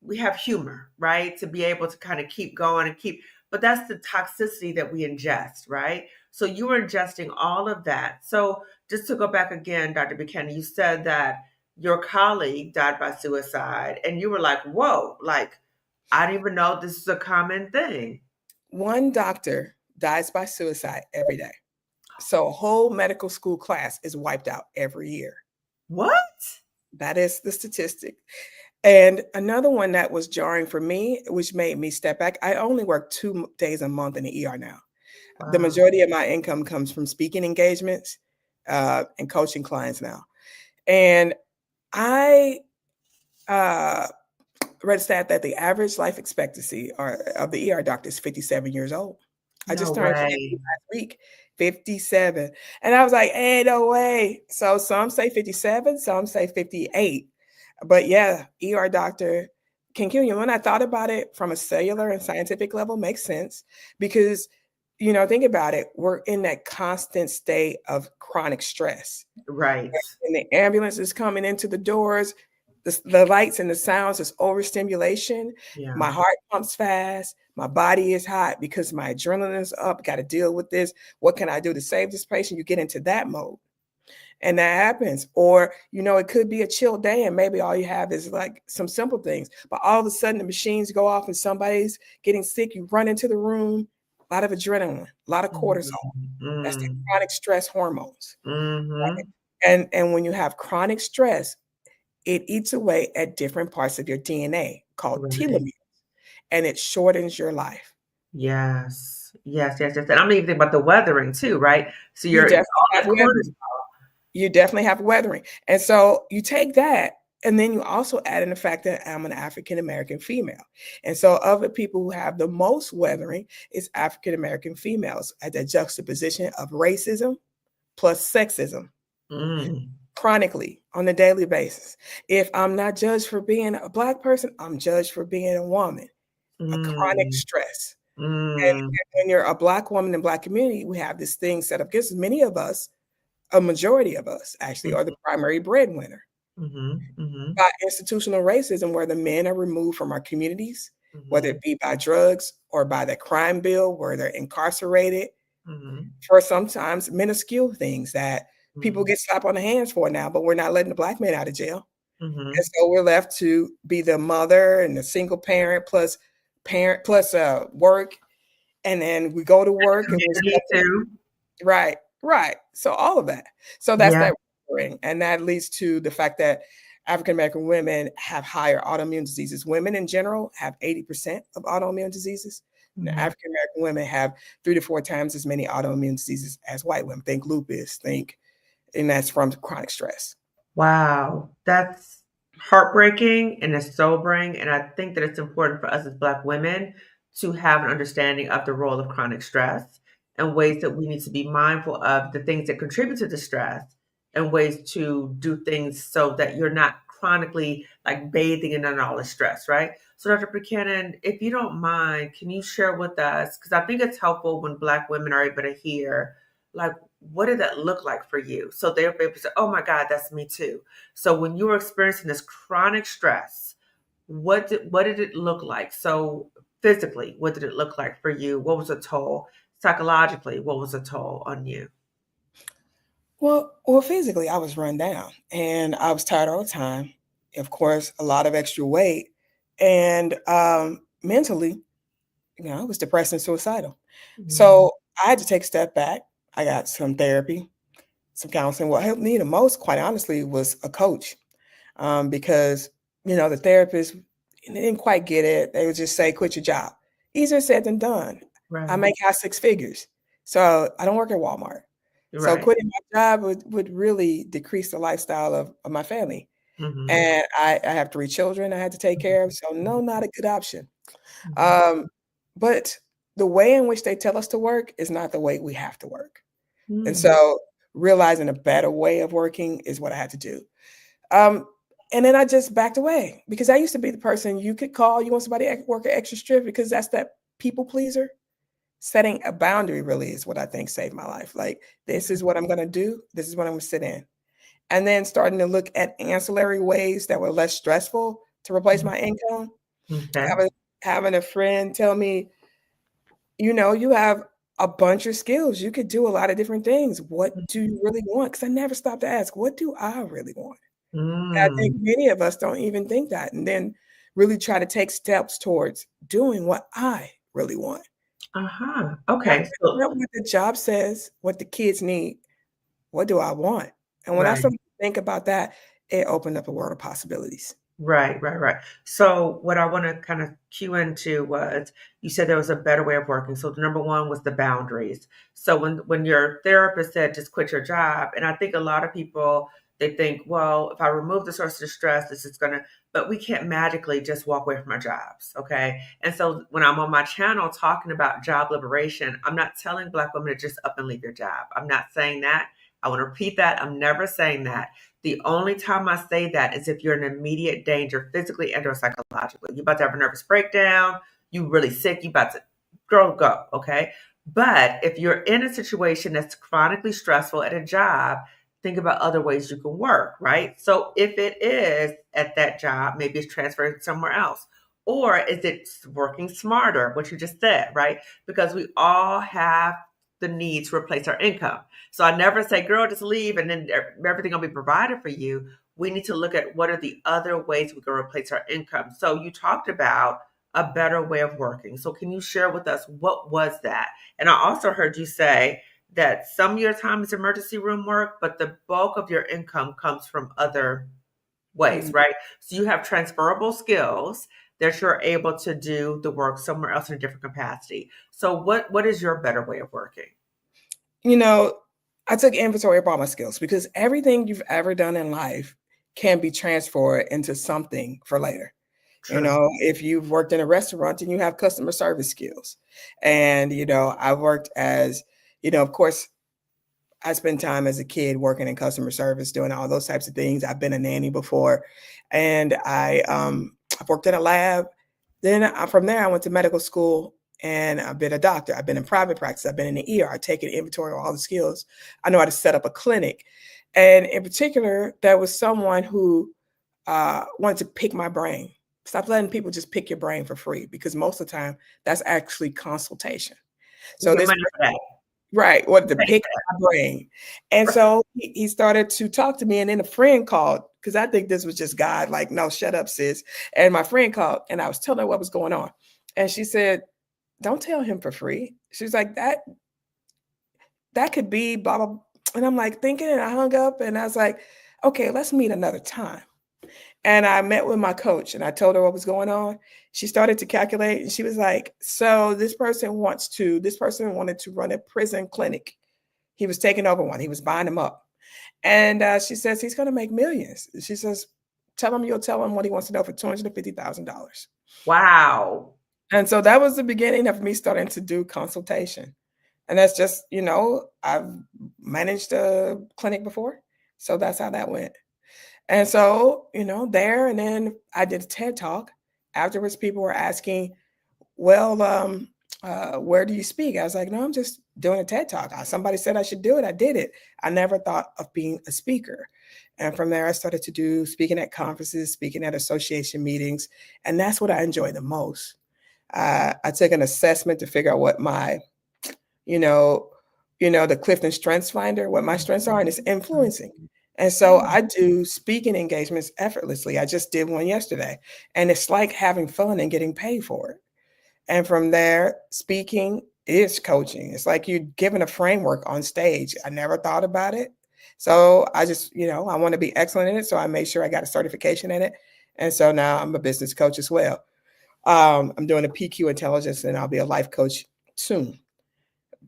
we have humor, right? To be able to kind of keep going and keep, but that's the toxicity that we ingest, right? So you were ingesting all of that. So just to go back again, Dr. Buchanan, you said that your colleague died by suicide, and you were like, whoa, like, I didn't even know this is a common thing. One doctor dies by suicide every day. So a whole medical school class is wiped out every year. What? That is the statistic. And another one that was jarring for me, which made me step back, I only work 2 days a month in the ER now. The Wow. majority of my income comes from speaking engagements and coaching clients now. And I read a stat that the average life expectancy of the ER doctor is 57 years old. I No just turned 50 way. last week, 57. And I was like, hey, no way. So some say 57, some say 58. But yeah, ER doctor can kill you. When I thought about it from a cellular and scientific level, makes sense because, think about it. We're in that constant state of chronic stress. Right. And the ambulance is coming into the doors, the lights and the sounds is overstimulation. Yeah. My heart pumps fast. My body is hot because my adrenaline is up. Got to deal with this. What can I do to save this patient? You get into that mode. And that happens. Or, it could be a chill day and maybe all you have is like some simple things. But all of a sudden the machines go off and somebody's getting sick. You run into the room, a lot of adrenaline, a lot of cortisol. That's the Mm-hmm. chronic stress hormones. Mm-hmm. And when you have chronic stress, it eats away at different parts of your DNA called Right. telomeres, and it shortens your life. Yes. Yes, yes, yes. And I'm even thinking about the weathering too, right? So You you're definitely all have that weathering. cortisol. You definitely have weathering. And so you take that, and then you also add in the fact that I'm an African American female. And so of the people who have the most weathering is African American females at that juxtaposition of racism plus sexism Mm. chronically on a daily basis. If I'm not judged for being a Black person, I'm judged for being a woman, a chronic Mm. stress. And Mm. when you're a Black woman in the Black community, we have this thing set up because many of us, a majority of us actually, are the primary breadwinner Mhm. Mhm. by institutional racism, where the men are removed from our communities, whether Mhm. it be by drugs or by the crime bill, where they're incarcerated Mhm. for sometimes minuscule things that people Mhm. get slapped on the hands for now, but we're not letting the Black man out of jail. And Mhm. so we're left to be the mother and the single parent plus work. And then we go to work and we're Community too. right, right. So all of that. So that's Yeah. that ring. And that leads to the fact that African American women have higher autoimmune diseases. Women in general have 80% of autoimmune diseases. And Mhm. African American women have 3 to 4 times as many autoimmune diseases as white women. Think lupus, and that's from chronic stress. Wow. That's heartbreaking and it's sobering. And I think that it's important for us as Black women to have an understanding of the role of chronic stress and ways that we need to be mindful of the things that contribute to the stress and ways to do things so that you're not chronically like bathing in all the stress, right? So, Dr. Buchanan, if you don't mind, can you share with us? Because I think it's helpful when Black women are able to hear, like, what did that look like for you? So they're able to say, oh my God, that's me too. So when you were experiencing this chronic stress, what did it look like? So physically, what did it look like for you? What was the toll? Psychologically, what was the toll on you? Well, physically, I was run down and I was tired all the time. Of course, a lot of extra weight, and mentally, I was depressed and suicidal. Mm, So I had to take a step back. I got some therapy, some counseling. What helped me the most, quite honestly, was a coach, because the therapist they didn't quite get it. They would just say, "Quit your job." Easier said than done. I right, make high six figures, so I don't work at Walmart. So right. quitting my job would really decrease the lifestyle of my family. Mm-hmm. And I have 3 children I had to take care of. So no, not a good option. Mm-hmm. Um, but the way in which they tell us to work is not the way we have to work. And Mm, so realizing a better way of working is what I had to do. Um, and then I just backed away because I used to be the person you could call. You want somebody to work an extra shift because that's that people pleaser. Setting a boundary really is what I think saved my life. Like, this is what I'm going to do. This is what I'm going to sit in. And then starting to look at ancillary ways that were less stressful to replace my income. okay. Having a friend tell me, you have a bunch of skills. You could do a lot of different things. What do you really want? Because I never stopped to ask, what do I really want? And I Mm, think many of us don't even think that. And then really try to take steps towards doing what I really want. uh-huh. Not Okay. So, not what the job says, what the kids need. What do I want? And when I right. started to think about that, it opened up a world of possibilities. Right, right, right. So what I want to kind of cue into was you said there was a better way of working. So the number one was the boundaries. So when your therapist said just quit your job, and I think a lot of people they think, well, if I remove the source of stress, this is going to, but we can't magically just walk away from our jobs. Okay. And so when I'm on my channel talking about job liberation, I'm not telling Black women to just up and leave your job. I'm not saying that. I want to repeat that. I'm never saying that. The only time I say that is if you're in immediate danger, physically and or psychologically. You're about to have a nervous breakdown. You really sick. You about to go. Okay. But if you're in a situation that's chronically stressful at a job, think about other ways you can work, right? So if it is at that job, maybe it's transferred somewhere else. Or is it working smarter, what you just said, right? Because we all have the need to replace our income. So I never say, girl, just leave and then everything will be provided for you. We need to look at what are the other ways we can replace our income. So you talked about a better way of working. So can you share with us what was that? And I also heard you say that some of your time is emergency room work, but the bulk of your income comes from other ways, Mhm. right? So you have transferable skills that you're able to do the work somewhere else in a different capacity. So what is your better way of working? You know, I took inventory of all my skills because everything you've ever done in life can be transferred into something for later. You True. know, if you've worked in a restaurant and you have customer service skills. And, I worked as, of course, I spent time as a kid working in customer service, doing all those types of things. I've been a nanny before, and I've worked in a lab. Then from there, I went to medical school, and I've been a doctor. I've been in private practice. I've been in the ER. I've taken inventory of all the skills. I know how to set up a clinic, and in particular, there was someone who wanted to pick my brain. Stop letting people just pick your brain for free, because most of the time that's actually consultation. You So get this money for that. Right, wanted to You pay pick my brain. And for that. so he started to talk to me, and then a friend called, because I think this was just God, like, "No, shut up, sis." And my friend called, and I was telling her what was going on. And she said, "Don't tell him for free." She's like, "That could be blah, blah." And I'm like thinking, and I hung up, and I was like, "Okay, let's meet another time." And I met with my coach and I told her what was going on. She started to calculate and she was like, "So this person wanted to run a prison clinic. He was taking over one, he was buying them up." And she says, "He's going to make millions." She says, "Tell him you'll tell him what he wants to know for $250,000. Wow. And so that was the beginning of me starting to do consultation. And that's just, I've managed a clinic before. So that's how that went. And so, there, and then I did a TED talk. Afterwards, people were asking, "Well, where do you speak?" I was like, "No, I'm just doing a TED talk. Somebody said I should do it. I did it." I never thought of being a speaker. And from there, I started to do speaking at conferences, speaking at association meetings. And that's what I enjoy the most. I took an assessment to figure out what my, you know, the Clifton Strengths Finder, what my strengths are, and it's influencing. And so I do speaking engagements effortlessly. I just did one yesterday, and it's like having fun and getting paid for it. And from there, speaking is coaching. It's like you're given a framework on stage. I never thought about it. So I just, I want to be excellent in it. So I made sure I got a certification in it. And so now I'm a business coach as well. I'm doing a PQ intelligence, and I'll be a life coach soon.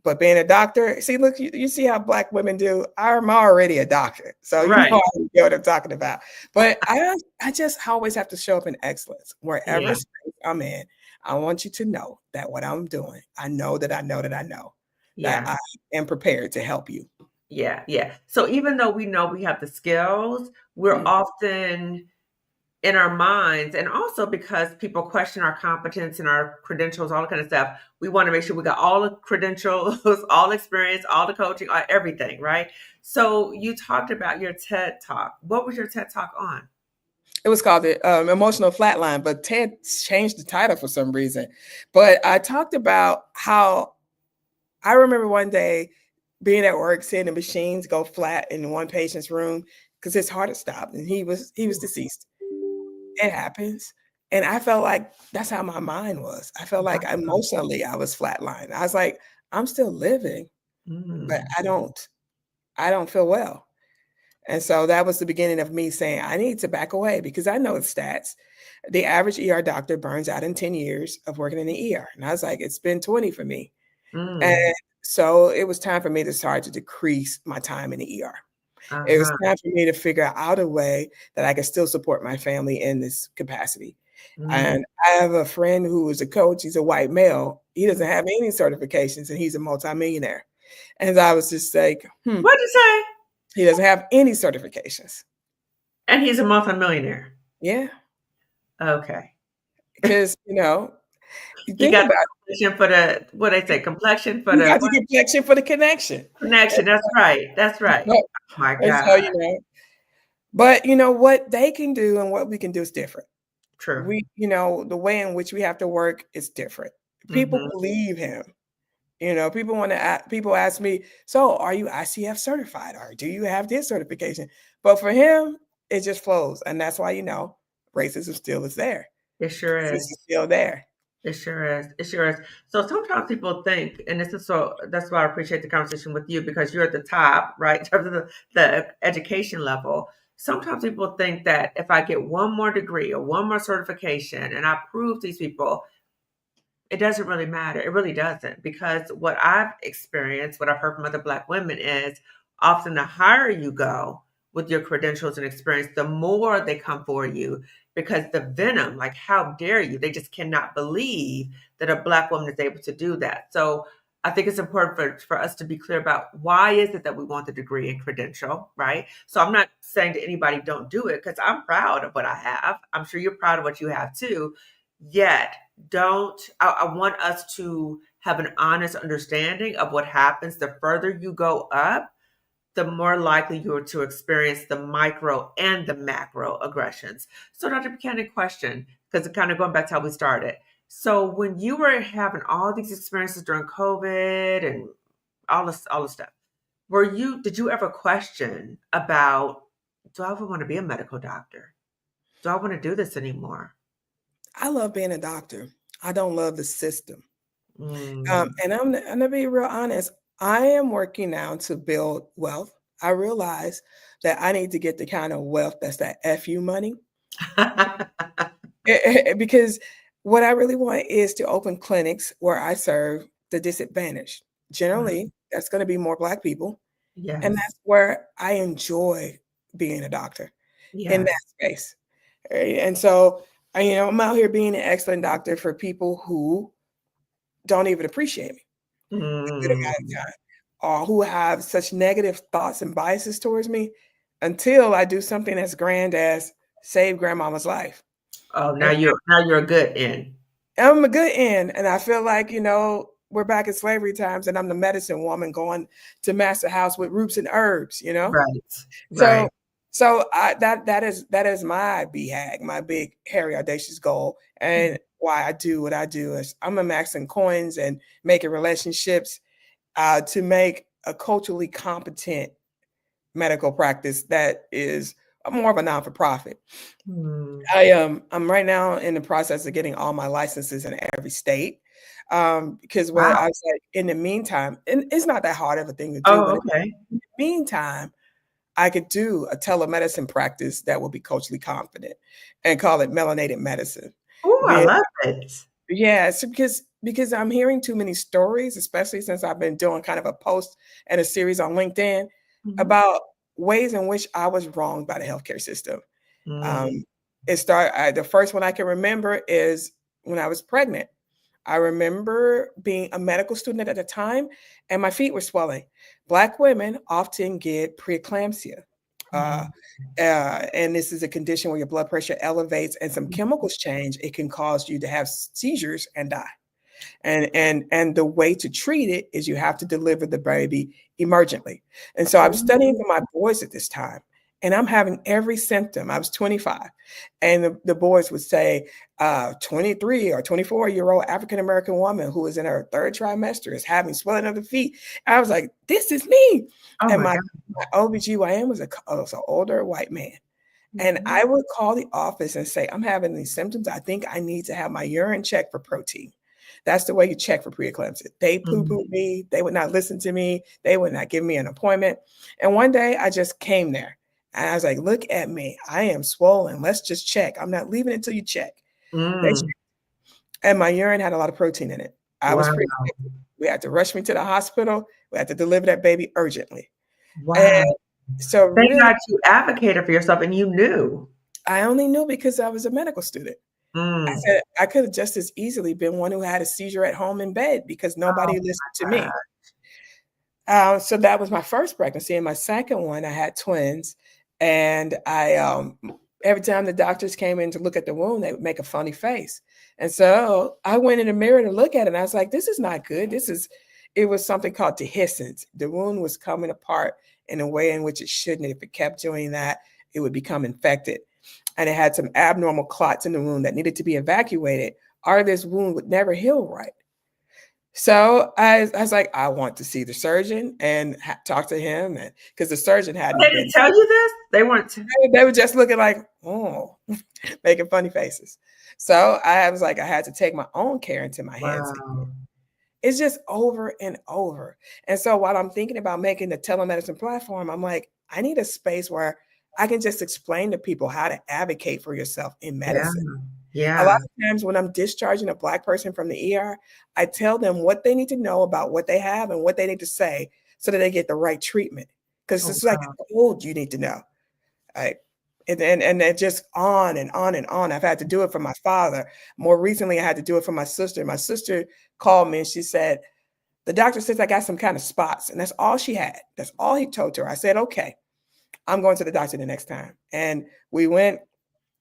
But being a doctor, see, look, you see how Black women do. I'm already a doctor, so Right. already know what I'm talking about. But I just always have to show up in excellence wherever Yeah. space I'm in. I want you to know that what I'm doing, I know that I know that I know that Yeah. I am prepared to help you. Yeah. So even though we know we have the skills, we're Mhm. often in our minds, and also because people question our competence and our credentials, all that kind of stuff, we want to make sure we got all the credentials, all experience, all the coaching, everything, right? So you talked about your TED Talk. What was your TED Talk on? It was called the Emotional Flatline, but Ted changed the title for some reason. But I talked about how I remember one day being at work, seeing the machines go flat in one patient's room because his heart had stopped, and he was deceased. It happens. And I felt like that's how my mind was. I felt like Wow. emotionally I was flatlined. I was like, I'm still living, but Mm. I don't feel well. And so that was the beginning of me saying, I need to back away because I know the stats. The average ER doctor burns out in 10 years of working in the ER. And I was like, it's been 20 for me. Mm. And so it was time for me to start to decrease my time in the ER. It was Uh-huh. time for me to figure out a way that I could still support my family in this capacity. Mm. And I have a friend who is a coach. He's a white male. He doesn't have any certifications, and he's a multimillionaire. And I was just like, What'd you say? he doesn't have any certifications. And he's a multimillionaire. Yeah, Okay. because you He think got about the complexion for the what they say, complexion for you the got the what? complexion for the connection. Connection. That's right. That's right. So, Oh my and God. so, but what they can do and what we can do is different. True. The way in which we have to work is different. People Hmm. believe him. People ask me, so are you ICF certified or do you have this certification? But for him, it just flows. And that's why, racism still is there. It sure Racism is. is still there. It sure is. It sure is. So sometimes people think, and this is so that's why I appreciate the conversation with you because you're at the top, right? In terms of the education level. Sometimes people think that if I get one more degree or one more certification and I prove these people, it doesn't really matter. It really doesn't. Because what I've experienced, what I've heard from other Black women is often the higher you go with your credentials and experience, the more they come for you because the venom, like, how dare you? They just cannot believe that a Black woman is able to do that. So I think it's important for us to be clear about why is it that we want the degree and credential, right? So I'm not saying to anybody don't do it because I'm proud of what I have. I'm sure you're proud of what you have too. Yet don't I want us to have an honest understanding of what happens the further you go up, the more likely you are to experience the micro and the macro aggressions. So Dr. Buchanan, question, because it kind of going back to how we started. So when you were having all these experiences during COVID and all this stuff, did you ever question about, do I ever want to be a medical doctor? Do I want to do this anymore? I love being a doctor. I don't love the system. Mm. And I'm going to be real honest. I am working now to build wealth. I realize that I need to get the kind of wealth that's that FU money. Because what I really want is to open clinics where I serve the disadvantaged. Generally, that's going to be more Black people. And Yes. that's where I enjoy being a doctor in Yes. that space. Right? And so, I'm out here being an excellent doctor for people who don't even appreciate me a good amount of Mm. time, or who have such negative thoughts and biases towards me until I do something as grand as save grandmama's life. Oh, And now you're a good in. I'm a good end, and I feel like, we're back in slavery times, and I'm the medicine woman going to master house with roots and herbs, Right. So Right. that is my BHAG, my big hairy audacious goal, and why I do what I do is I'm amassing coins and making relationships to make a culturally competent medical practice that is more of a non-for-profit. Mm. I'm right now in the process of getting all my licenses in every state. Because what Wow. I was like, in the meantime, and it's not that hard of a thing to do, but Oh, in okay. the meantime, I could do a telemedicine practice that will be culturally confident and call it melanated medicine. Oh, I Be love it. Yeah, it's because I'm hearing too many stories, especially since I've been doing kind of a post and a series on LinkedIn Mhm. about ways in which I was wronged by the healthcare system. Mm. Um, the first one I can remember is when I was pregnant. I remember being a medical student at the time, and my feet were swelling. Black women often get preeclampsia. Uh, Mm. and this is a condition where your blood pressure elevates and some chemicals change. It can cause you to have seizures and die. And the way to treat it is you have to deliver the baby emergently. And so I'm studying Ooh. for my boys at this time, and I'm having every symptom. I was 25, and the boys would say, 23 or 24-year-old African American woman who is in her third trimester is having swelling of the feet. I was like, this is me. Oh And my my OBGYN was an older white man. And God. I would call the office and say, I'm having these symptoms. I think I need to have my urine checked for protein. That's the way you check for preeclampsia. They Mhm. poo-pooed me. They would not listen to me. They would not give me an appointment. And one day I just came there and I was like, look at me. I am swollen. Let's just check. I'm not leaving until you check. They Mm. And my urine had a lot of protein in it. I was Wow. pretty sick. We had to rush me to the hospital. We had to deliver that baby urgently. And Wow. So Thank really, God you advocated for yourself and you knew. I only knew because I was a medical student. I Mm. said I could have just as easily been one who had a seizure at home in bed because Oh nobody listened to my God. me. So that was my first pregnancy, and my second one, I had twins, and every time the doctors came in to look at the wound, they would make a funny face, and so I went in the mirror to look at it, and I was like, "This is not good. It was something called dehiscence. The wound was coming apart in a way in which it shouldn't. If it kept doing that, it would become infected, and it had some abnormal clots in the wound that needed to be evacuated, or this wound would never heal right." So I was like, I want to see the surgeon and talk to him, and because the surgeon They hadn't didn't been, tell you this? They weren't. they were just looking like, oh, making funny faces. So I was like, I had to take my own care into my hands. Wow. It's just over and over. And so while I'm thinking about making the telemedicine platform, I'm like, I need a space where I can just explain to people how to advocate for yourself in Yeah. medicine. A lot Yeah. of times when I'm discharging a Black person from the ER, I tell them what they need to know about what they have and what they need to say so that they get the right treatment. Because Oh it's like wow. a code you need to know. Right. And then just on and on and on. I've had to do it for my father. More recently, I had to do it for my sister. My sister called me and she said, the doctor says I got some kind of spots. And that's all she had. That's all he told her. I said, okay, I'm going to the doctor the next time. And we went,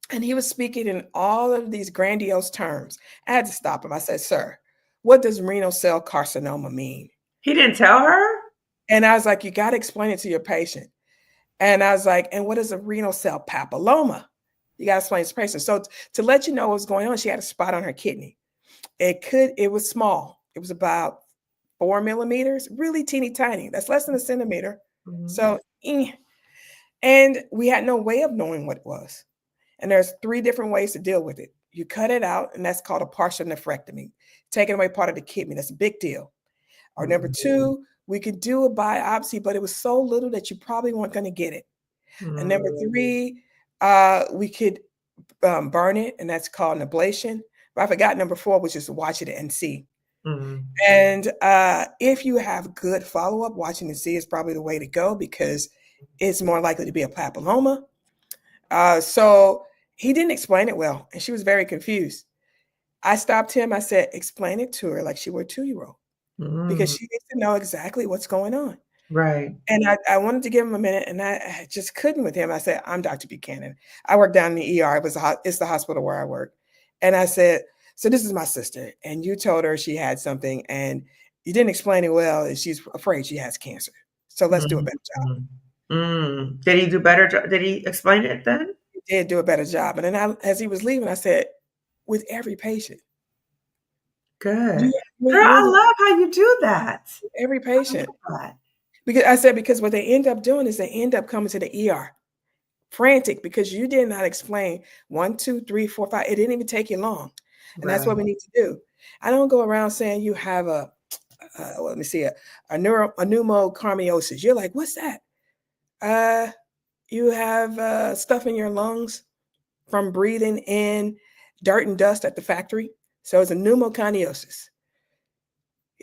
and he was speaking in all of these grandiose terms. I had to stop him. I said, sir, what does renal cell carcinoma mean? He didn't tell her? And I was like, you got to explain it to your patient. And I was like, and what is a renal cell papilloma? You got to explain it to the patient. So to let you know what was going on, she had a spot on her kidney. It was small. It was about 4 millimeters, really teeny tiny. That's less than a centimeter. Mhm. So, and we had no way of knowing what it was. And there's 3 different ways to deal with it. You cut it out, and that's called a partial nephrectomy, taking away part of the kidney. That's a big deal. Or number Mhm. 2, we could do a biopsy, but it was so little that you probably weren't going to get it. And number Mhm. 3, we could burn it, and that's called an ablation. But I forgot number 4, which is watch it and see. Mhm. And if you have good follow up, watching and see is probably the way to go because it's more likely to be a papilloma. So he didn't explain it well, and she was very confused. I stopped him. I said, explain it to her like she were a 2-year-old because Mhm. she needs to know exactly what's going on. Right. And I wanted to give him a minute, and I just couldn't with him. I said, I'm Dr. Buchanan. I work down in the ER. It's the hospital where I work. And I said, so this is my sister, and you told her she had something, and you didn't explain it well, and she's afraid she has cancer. So let's do a better job. Mhm. Mm. Did he do better? Did he explain it then? He did do a better job. And then as he was leaving, I said, with every patient, Good. you Girl, you're I the love how you do that. every I patient. love that. Because I said, because what they end up doing is they end up coming to the ER frantic because you did not explain 1, 2, 3, 4, 5. It didn't even take you long. And that's what Right. we need to do. I don't go around saying you have let me see, a pneumocarmiosis. You're like, what's that? Uh, you have stuff in your lungs from breathing in dirt and dust at the factory. So it's a pneumoconiosis.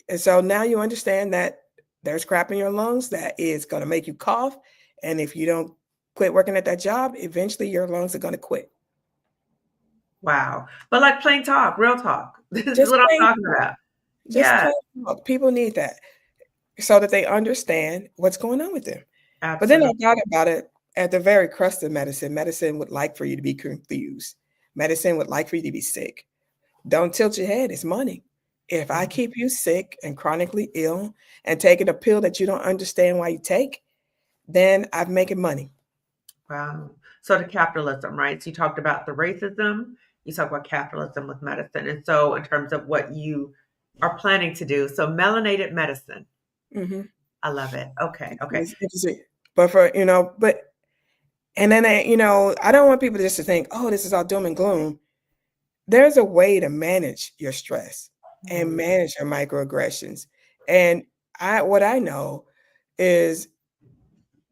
And so now you understand that there's crap in your lungs that is going to make you cough. And if you don't quit working at that job, eventually your lungs are going to quit. Wow. But like plain talk, real talk. This is Just what I'm plain talking talk. about. Just Yeah, plain talk. People need that so that they understand what's going on with them. But then I absolutely. thought about it at the very crust of medicine. Medicine would like for you to be confused. Medicine would like for you to be sick. Don't tilt your head. It's money. If I keep you sick and chronically ill and taking a pill that you don't understand why you take, then I'm making money. Wow. So to capitalism, right? So you talked about the racism, you talk about capitalism with medicine. And so in terms of what you are planning to do, so melanated medicine. Hmm. I love it. Okay. Okay. It's interesting. But and then I don't want people just to think, oh, this is all doom and gloom. There's a way to manage your stress and Mhm. manage your microaggressions. And what I know is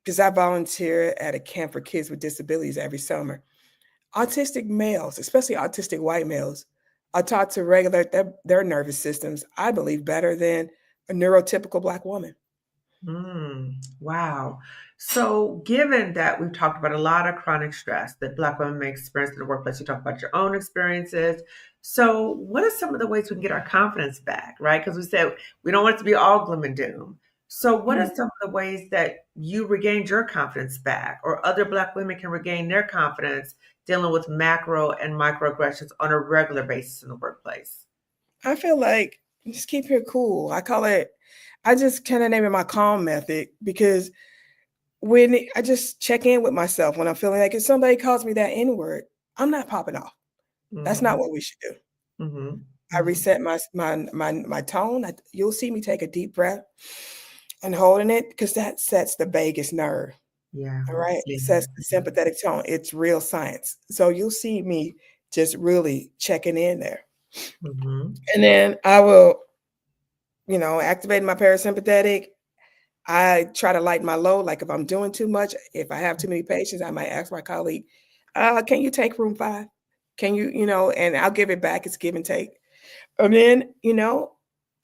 because I volunteer at a camp for kids with disabilities every summer. Autistic males, especially autistic white males, are taught to regulate their nervous systems, I believe, better than a neurotypical Black woman. Wow. So, given that we've talked about a lot of chronic stress that Black women may experience in the workplace, you talk about your own experiences. So, what are some of the ways we can get our confidence back, right? Because we said we don't want it to be all gloom and doom. So, what are Mhm. some of the ways that you regained your confidence back, or other Black women can regain their confidence dealing with macro and microaggressions on a regular basis in the workplace? I feel like just keep your cool. I just kind of name it my calm method because when I just check in with myself when I'm feeling like if somebody calls me that N word, I'm not popping off. That's not Hmm. what we should do. Hmm. I Hmm. reset my tone. You'll see me take a deep breath and holding it because that sets the vagus nerve. Yeah. All right, it Yeah. sets the sympathetic tone. It's real science. So you'll see me just really checking in there, Hmm. and then I will, activate my parasympathetic. I try to lighten my load. Like if I'm doing too much, if I have too many patients, I might ask my colleague, "Can you take room 5? Can you, and I'll give it back. It's give and take. And then,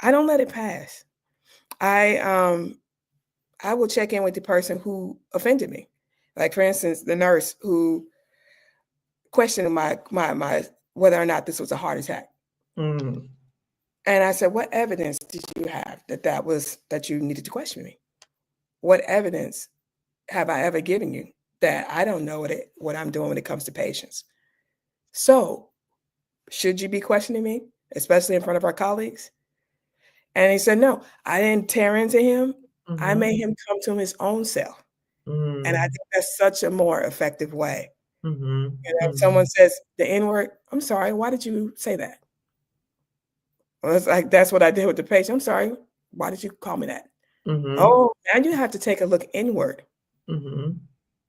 I don't let it pass. I um I will check in with the person who offended me. Like for instance, the nurse who questioned my whether or not this was a heart attack. Mm. And I said, "What evidence did you have that you needed to question me? What evidence have I ever given you that I don't know what I'm doing when it comes to patients? So, should you be questioning me, especially in front of our colleagues?" And he said, "No, I didn't tear into him. I Mhm. made him come to his own self." And I Mm. think that's such a more effective way. Mhm. If someone Mhm. says the N word, "I'm sorry, why did you say that?" Well, it's like, that's what I did with the patient. "I'm sorry, why did you call me that?" Mhm. Oh, now you have to take a look inward. Mhm.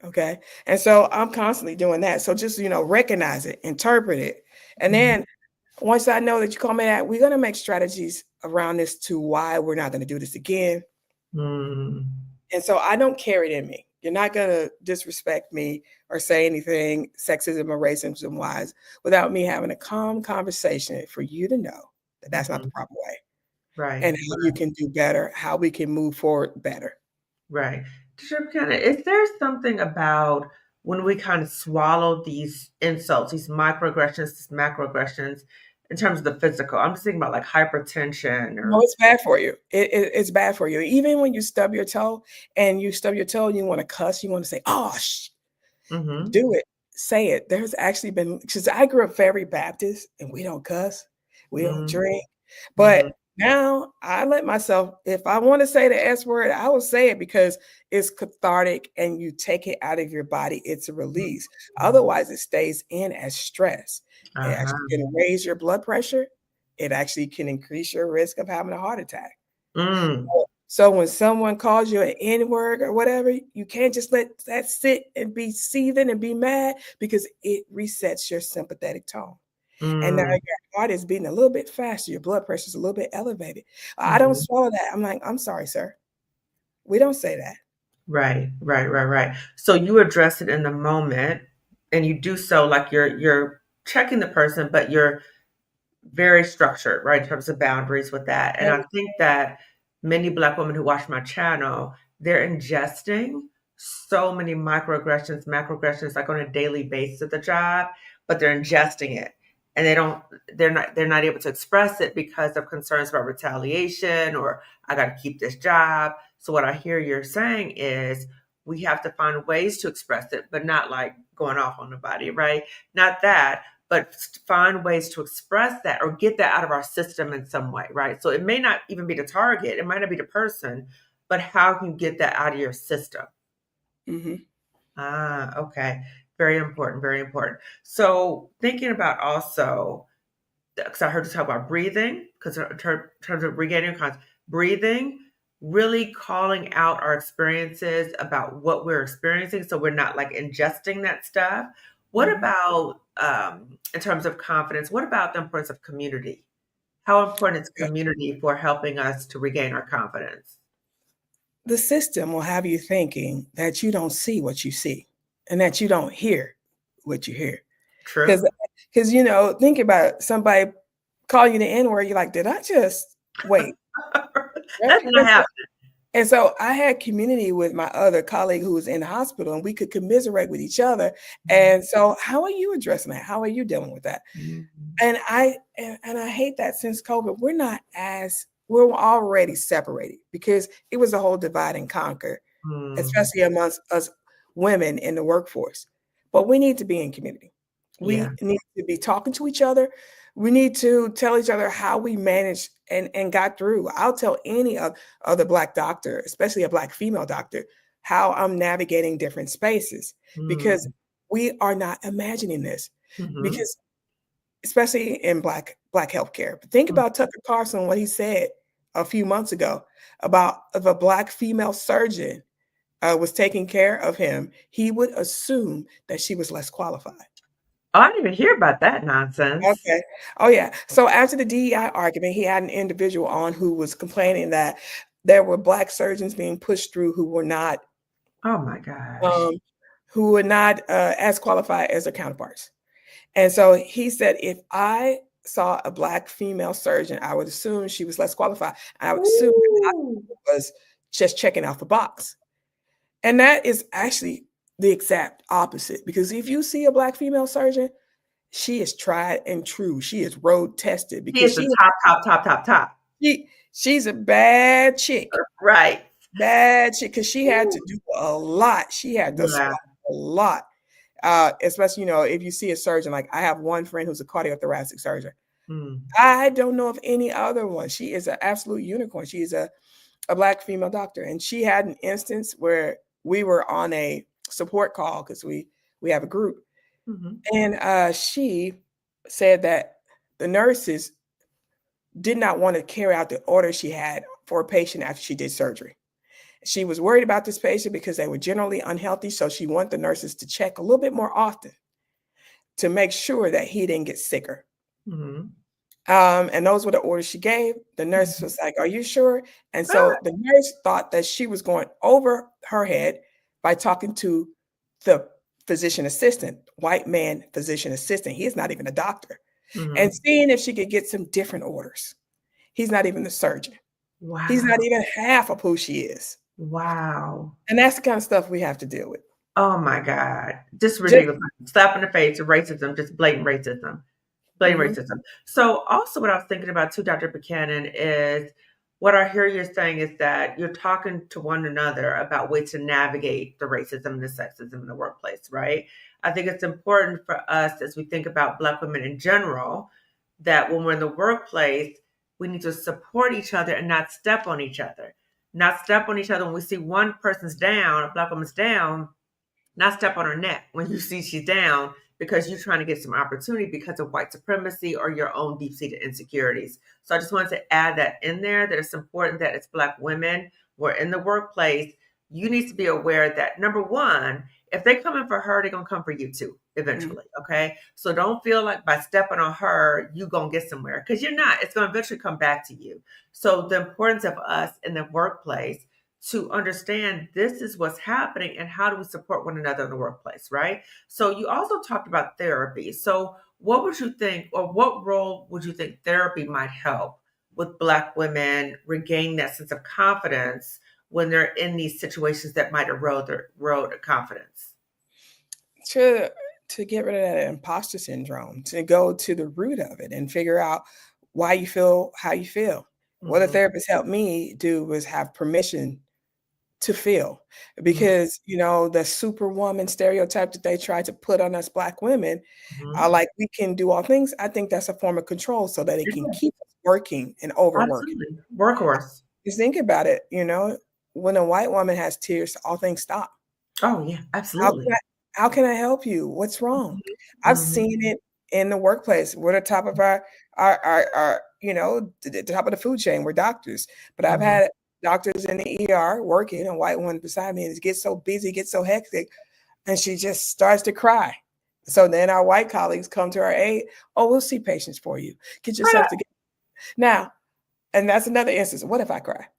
Okay. And so I'm constantly doing that. So just, recognize it, interpret it. And Mhm. then once I know that you call me that, we're going to make strategies around this to why we're not going to do this again. Mm. And so I don't carry it in me. You're not going to disrespect me or say anything sexism or racism wise without me having a calm conversation for you to know that that's not the Mhm. proper way Right. and how you can do better, how we can move forward better. Right. Teacher Buchanan, is there something about when we kind of swallow these insults, these microaggressions, these macroaggressions, in terms of the physical? I'm just thinking about like hypertension No, or. it's bad for you. It's bad for you. Even when you stub your toe and you stub your toe and you want to cuss, you want to say, "Oh, Mhm. do it, say it." There's actually been, because I grew up very Baptist and we don't cuss, we don't Mhm. drink. But Mhm. now I let myself, if I want to say the S word, I will say it because it's cathartic and you take it out of your body. It's a release. Mhm. Otherwise, it stays in as stress. It actually Uh-huh. can raise your blood pressure. It actually can increase your risk of having a heart attack. Mm. So when someone calls you an N-word or whatever, you can't just let that sit and be seething and be mad because it resets your sympathetic tone. And now Mm. your heart is beating a little bit faster, your blood pressure is a little bit elevated. I don't Mhm. swallow that. I'm like, "I'm sorry, sir. We don't say that." Right, right, right, right. So you address it in the moment and you do so like you're checking the person, but you're very structured, right, in terms of boundaries with that. And I think that many Black women who watch my channel, they're ingesting so many microaggressions, macroaggressions, like on a daily basis at the job, but they're ingesting it. And they're not able to express it because of concerns about retaliation or I got to keep this job. So what I hear you're saying is we have to find ways to express it, but not like going off on nobody, right? Not that, but find ways to express that or get that out of our system in some way, right? So it may not even be the target, it might not be the person, but how can you get that out of your system? Mhm. Ah, okay. Very important, very important. So thinking about also, because I heard you talk about breathing, because in terms of regaining conscious, breathing, really calling out our experiences about what we're experiencing so we're not like ingesting that stuff. What Mhm. about in terms of confidence? What about the importance of community? How important is Yeah. community for helping us to regain our confidence? The system will have you thinking that you don't see what you see and that you don't hear what you hear. True. Because think about somebody calling you the N-word, you're like, "Did I just wait?" That's Right? not happening. And so I had community with my other colleague who was in the hospital, and we could commiserate with each other. And so, how are you addressing that? How are you dealing with that? Mhm. And I hate that since COVID, we're already separated because it was a whole divide and conquer, Mm. especially amongst us women in the workforce. But we need to be in community. Yeah. We need to be talking to each other. We need to tell each other how we managed and got through. I'll tell any other Black doctor, especially a Black female doctor, how I'm navigating different spaces because Mm. we are not imagining this. Mhm. Because especially in Black healthcare. But think Mm. about Tucker Carlson, what he said a few months ago about if a Black female surgeon was taking care of him, he would assume that she was less qualified. Oh, I didn't even hear about that nonsense. Okay. Oh, yeah. So after the DEI argument, he had an individual on who was complaining that there were Black surgeons being pushed through Oh my gosh. um, who were not as qualified as their counterparts. And so he said, if I saw a Black female surgeon, I would assume she was less qualified. I would assume Ooh. it was just checking off the box. And that is actually the exact opposite. Because if you see a Black female surgeon, she is tried and true. She is road tested He because is the top, top, top, top, top. she's a bad chick. Right. Bad chick. Because she had to Ooh. do a lot. She had to Yeah. swallow a lot. Especially, if you see a surgeon, like I have one friend who's a cardiothoracic surgeon. Mm. I don't know of any other one. She is an absolute unicorn. She is a Black female doctor. And she had an instance where we were on a support call because we have a group. Mhm. And she said that the nurses did not want to carry out the order she had for a patient after she did surgery. She was worried about this patient because they were generally unhealthy. So she wanted the nurses to check a little bit more often to make sure that he didn't get sicker. Mhm. And those were the orders she gave. The nurse Mhm. was like, "Are you sure?" And Ah. so the nurse thought that she was going over her head by talking to the physician assistant, white man physician assistant. He is not even a doctor, and Mhm. seeing if she could get some different orders. He's not even the surgeon. He's not Wow. even half of who she is. Wow. And that's the kind of stuff we have to deal with. Oh my God. Just Just ridiculous. Slap in the face of racism, just blatant racism. Blatant mhm, racism. So also what I was thinking about too, Dr. Buchanan, is what I hear you saying is that you're talking to one another about ways to navigate the racism and the sexism in the workplace, right? I think it's important for us as we think about Black women in general, that when we're in the workplace, we need to support each other and not step on each other. Not step on each other when we see one person's down, a Black woman's down, not step on her neck when you see she's down because you're trying to get some opportunity because of white supremacy or your own deep-seated insecurities. So I just wanted to add that in there, that it's important that as Black women, we're in the workplace, you need to be aware that number one, if they come in for her, they're gonna come for you too, mhm. eventually. Okay. So don't feel like by stepping on her, you gonna get somewhere. Because you're not. It's gonna eventually come back to you. So the importance of us in the workplace to understand this is what's happening and how do we support one another in the workplace, right? So you also talked about therapy. So what would you think, or what role would you think therapy might help with Black women regain that sense of confidence when they're in these situations that might erode their confidence? To get rid of that imposter syndrome, to go to the root of it and figure out why you feel how you feel. What a Hmm. therapist helped me do was have permission to feel Hmm. because, the superwoman stereotype that they try to put on us Black women, Hmm. like we can do all things. I think that's a form of control so that it It can is. keep us working and overworking. Absolutely. Workhorse. Just think about it, when a white woman has tears, all things stop. Oh, yeah, How can absolutely. I how can I help you? What's wrong? I've Hmm. seen it in the workplace. We're the top of the top of the food chain. We're doctors. But I've Hmm. had doctors in the ER working, a white one beside me, and it gets so busy, gets so hectic, and she just starts to cry. So then our white colleagues come to our aid. Oh, we'll see patients for you. Get yourself together. Now, and that's another instance. What if I cry?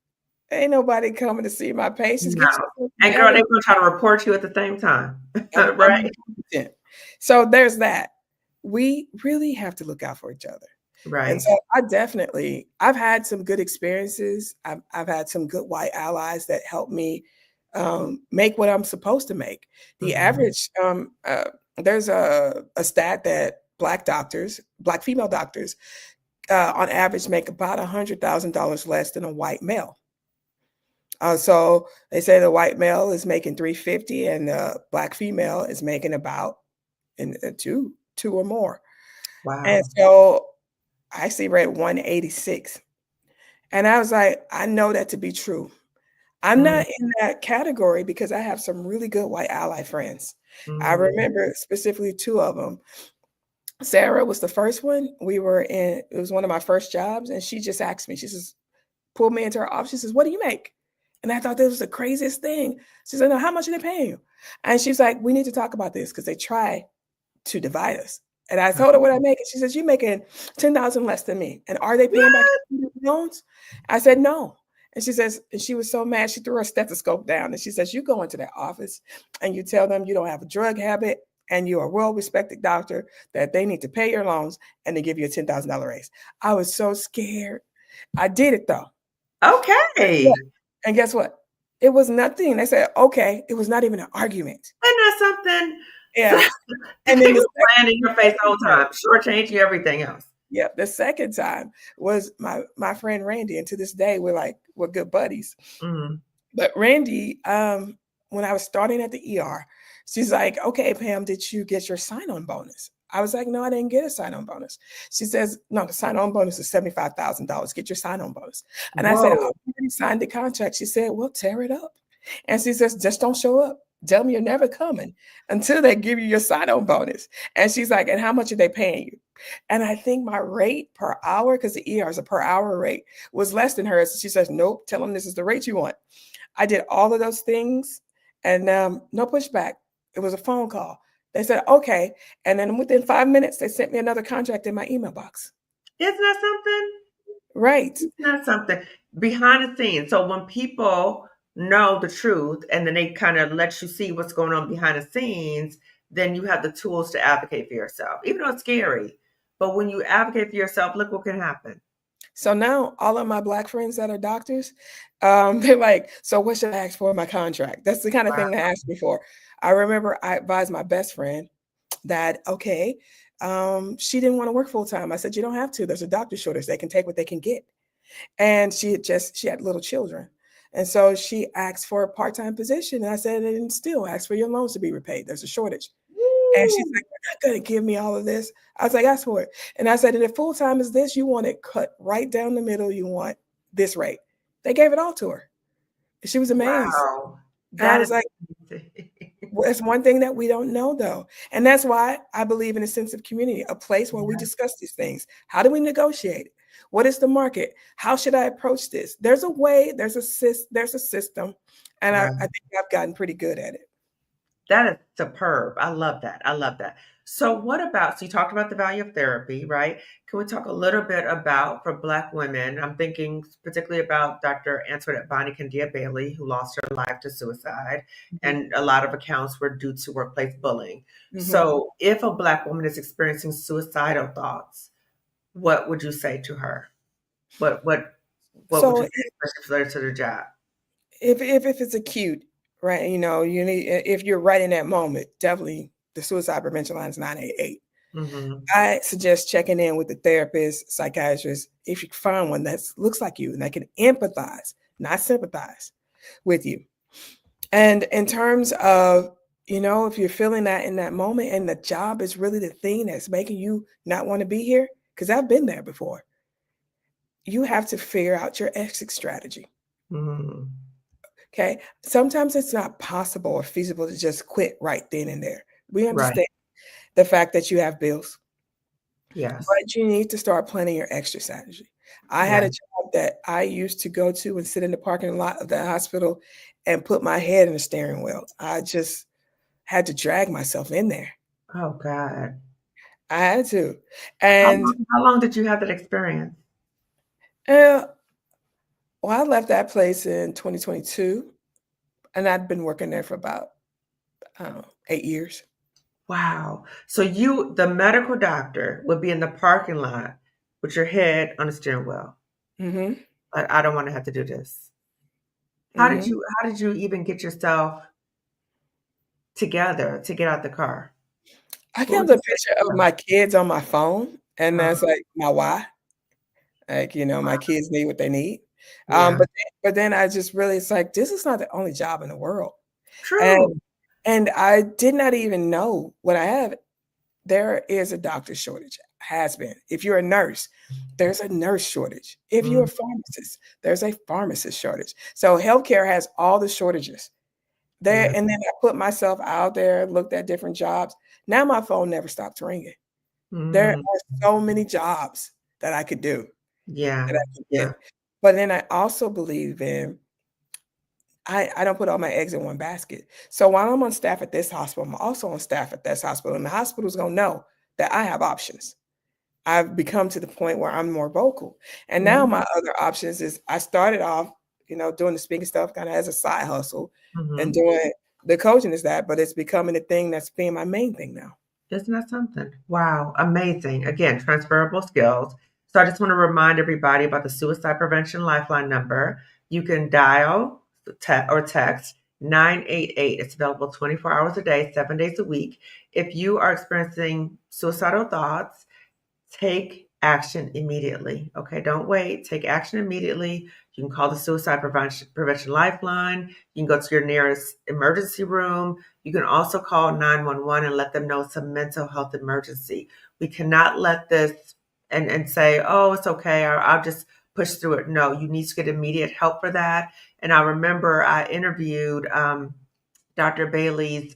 Ain't nobody coming to see my patients. No. Get yourself And girl, together. they're gonna try to report you at the same time. I'm Right? incompetent. So there's that. We really have to look out for each other. And Right. so I've had some good experiences. I've had some good white allies that help me make what I'm supposed to make. The Mhm. average, there's a stat that Black female doctors, on average, make about $100,000 less than a white male. So they say the white male is making 350, and the Black female is making about two or more. And Wow. so I actually read 186. And I was like, I know that to be true. I'm Mm, not in that category because I have some really good white ally friends. I mm. remember specifically two of them. Sarah was the first one. It was one of my first jobs, and she just asked me, she says, pulled me into her office. She says, "What do you make?" And I thought this was the craziest thing. She said, "No, how much are they paying you?" And she's like, "We need to talk about this because they try to divide us." And I told her what I make, and she says, "You're making 10,000 less than me. And are they paying back your student loans?" I said, "No." And she says, and she was so mad, she threw her stethoscope down, and she says, "You go into that office and you tell them you don't have a drug habit and you're a well-respected doctor, that they need to pay your loans and to give you a $10,000 raise." I was so scared. I did it though. Yeah. Okay. And guess what? It was nothing. They said, "Okay." It was not even an argument. Isn't that something? So Yeah. And then they were playing in your face the whole time, time, shortchanging you everything else. yeah, the second time was my friend Randy, and to this day we're good buddies. Mhm. But Randy, when I was starting at the ER, she's like, "Okay, Pam, did you get your sign-on bonus?" I was like, "No, I didn't get a sign-on bonus." She says, "No, the sign-on bonus is $75,000. Get your sign-on bonus." And I said, "I Whoa. already signed the contract." She said, "Well, tear it up." And she says, "Just don't show up. Tell them you're never coming until they give you your sign-on bonus." And she's like, "And how much are they paying you?" And I think my rate per hour, because the ER is a per hour rate, was less than hers. She says, "Nope, tell them this is the rate you want." I did all of those things, and no pushback. It was a phone call. They said, "Okay." And then within 5 minutes, they sent me another contract in my email box. Isn't that something? Right. Isn't that something? Behind the scenes. So when people know the truth and then they kind of let you see what's going on behind the scenes, then you have the tools to advocate for yourself, even though it's scary. But when you advocate for yourself, look what can happen. So now all of my Black friends that are doctors, they're like, "So what should I ask for in my contract?" That's the kind of thing they Wow. asked me for. I remember I advised my best friend that, okay, she didn't want to work full time. I said, "You don't have to. There's a doctor shortage. They can take what they can get." And she had little children. And so she asked for a part-time position. And I said, "And still ask for your loans to be repaid. There's a shortage." And she's Woo. like, "You're not gonna give me all of this." I was like, "Ask for it." And I said, "And if full-time is this, you want it cut right down the middle, you want this rate." They gave it all to her. She was amazed. Wow. And I That was is like, amazing. well, it's one thing that we don't know though. And that's why I believe in a sense of community, a place where we Yeah. discuss these things. How do we negotiate? What is the market? How should I approach this? There's a way, there's a system, and I Right. think I've gotten pretty good at it. That is superb. I love that. I love that. So, what about? So, you talked about the value of therapy, right? Can we talk a little bit about for Black women? I'm thinking particularly about Dr. Antoinette Bonnie Candia Bailey, who lost her life to suicide, Mhm. and a lot of accounts were due to workplace bullying. Mhm. So, if a Black woman is experiencing suicidal thoughts, what would you say to her? What would you So say, especially for to the job? if it's acute, right? You need, if you're right in that moment, definitely the suicide prevention line is 988. Hmm. I suggest checking in with the therapist, psychiatrist, if you find one that looks like you and that can empathize, not sympathize with you. And in terms of, if you're feeling that in that moment and the job is really the thing that's making you not want to be here, because I've been there before, you have to figure out your exit strategy. Hmm. Okay. Sometimes it's not possible or feasible to just quit right then and there. We Right. understand the fact that you have bills, Yes. but you need to start planning your extra strategy. I had Right. a job that I used to go to and sit in the parking lot of the hospital and put my head in the steering wheel. I just had to drag myself in there. Oh God. I had to. How And long how long did you have that experience? uh, well, I left that place in 2022, and I'd been working there for about, I don't know, 8 years. Wow. So the medical doctor, would be in the parking lot with your head on the steering wheel. Mm-hmm. Like, I don't want to have to do this. Mm-hmm. How did you even get yourself together to get out the car? I What kept would you a say picture to of yourself? my kids on my phone, and Uh, that's like my why. Like, my wow. kids need what they need. Yeah. But then I just really, it's like, this is not the only job in the world. True. And and I did not even know what I have. There is a doctor shortage, has been. If you're a nurse, there's a nurse shortage. If you're Mm, a pharmacist, there's a pharmacist shortage. So healthcare has all the shortages. There, yeah. and then I put myself out there, looked at different jobs. Now my phone never stops ringing. There Mm, are so many jobs that I could do, yeah. that I could Yeah. get. But then I also believe in, I don't put all my eggs in one basket. So while I'm on staff at this hospital, I'm also on staff at this hospital, and the hospital's gonna know that I have options. I've become to the point where I'm more vocal. And now Mhm, my other options is, I started off, doing the speaking stuff kind of as a side hustle, and mhm. doing the coaching is that, but it's becoming a thing that's being my main thing now. Isn't that something? Wow, amazing. Again, transferable skills. So I just want to remind everybody about the Suicide Prevention Lifeline number. You can dial or text 988. It's available 24 hours a day, 7 days a week. If you are experiencing suicidal thoughts, take action immediately. Okay, don't wait. Take action immediately. You can call the Suicide Prevention Lifeline. You can go to your nearest emergency room. You can also call 911 and let them know it's a mental health emergency. We cannot let this and say, oh, it's okay, or I'll just push through it. No, you need to get immediate help for that. And I remember I interviewed Dr. Bailey's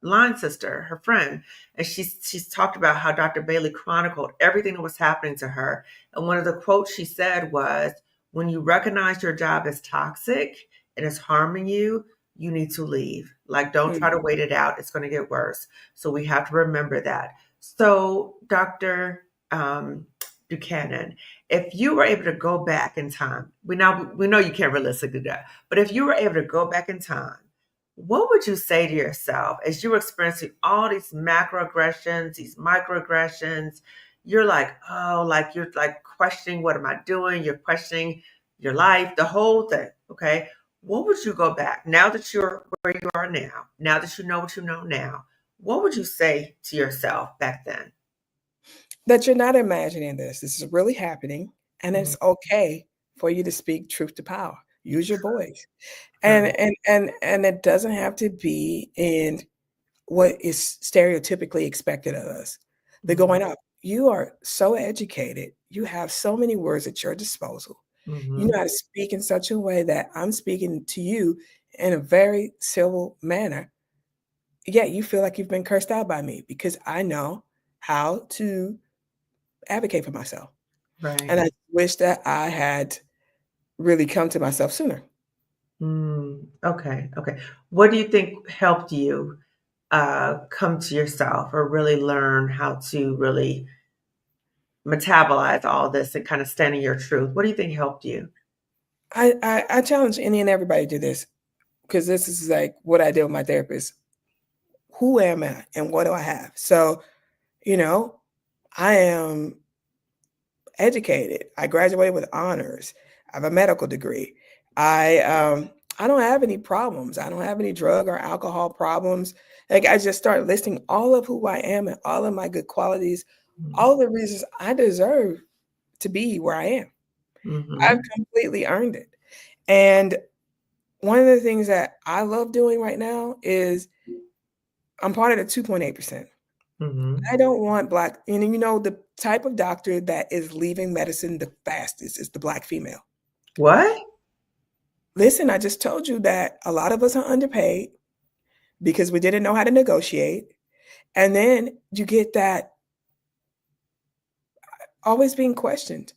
line sister, her friend, and she's talked about how Dr. Bailey chronicled everything that was happening to her. And one of the quotes she said was, "When you recognize your job is toxic and it's harming you, you need to leave. Like, don't try to Mhm. wait it out; it's going to get worse." So we have to remember that. So, Dr. Buchanan, if you were able to go back in time, we know you can't realistically do that, but if you were able to go back in time, what would you say to yourself as you're experiencing all these macroaggressions, these microaggressions? You're like, oh, like you're like questioning, what am I doing? You're questioning your life, the whole thing. Okay. What would you go back now that you're where you are now that you know what you know now? What would you say to yourself back then? That you're not imagining this. This is really happening, and Mhm. it's okay for you to speak truth to power. Use your voice. And Right. and it doesn't have to be in what is stereotypically expected of us. The Mhm. going up. You are so educated. You have so many words at your disposal. You know Mhm. how to speak in such a way that I'm speaking to you in a very civil manner. Yet you feel like you've been cursed out by me because I know how to advocate for myself. Right. And I wish that I had really come to myself sooner. Okay. Okay. What do you think helped you come to yourself or really learn how to really metabolize all this and kind of stand in your truth? What do you think helped you? I challenge any and everybody to do this, because this is like what I did with my therapist. Who am I and what do I have? So, you know, I am educated. I graduated with honors. I have a medical degree. I don't have any problems. I don't have any drug or alcohol problems. Like, I just start listing all of who I am and all of my good qualities, all the reasons I deserve to be where I am. I've Mm-hmm. completely earned it. And one of the things that I love doing right now is, I'm part of the 2.8%. Mm-hmm. I don't want black, the type of doctor that is leaving medicine the fastest is the black female. What? Listen, I just told you that a lot of us are underpaid because we didn't know how to negotiate. And then you get that always being questioned.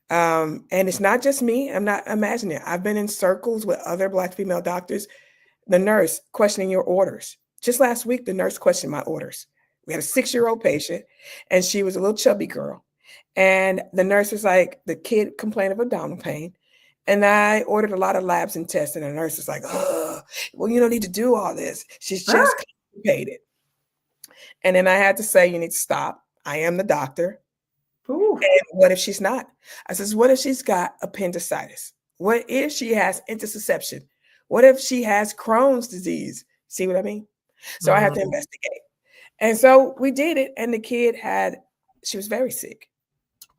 And it's not just me. I'm not imagining it. I've been in circles with other black female doctors. The nurse questioning your orders. Just last week, the nurse questioned my orders. We had a 6-year-old patient, and she was a little chubby girl. And the nurse was like, the kid complained of abdominal pain. And I ordered a lot of labs and tests, and the nurse was like, oh, well, you don't need to do all this. She's just Ah, constipated. And then I had to say, you need to stop. I am the doctor. Ooh. And what if she's not? I says, what if she's got appendicitis? What if she has intussusception? What if she has Crohn's disease? See what I mean? So I have to Mm, investigate. And so we did it. And the kid she was very sick.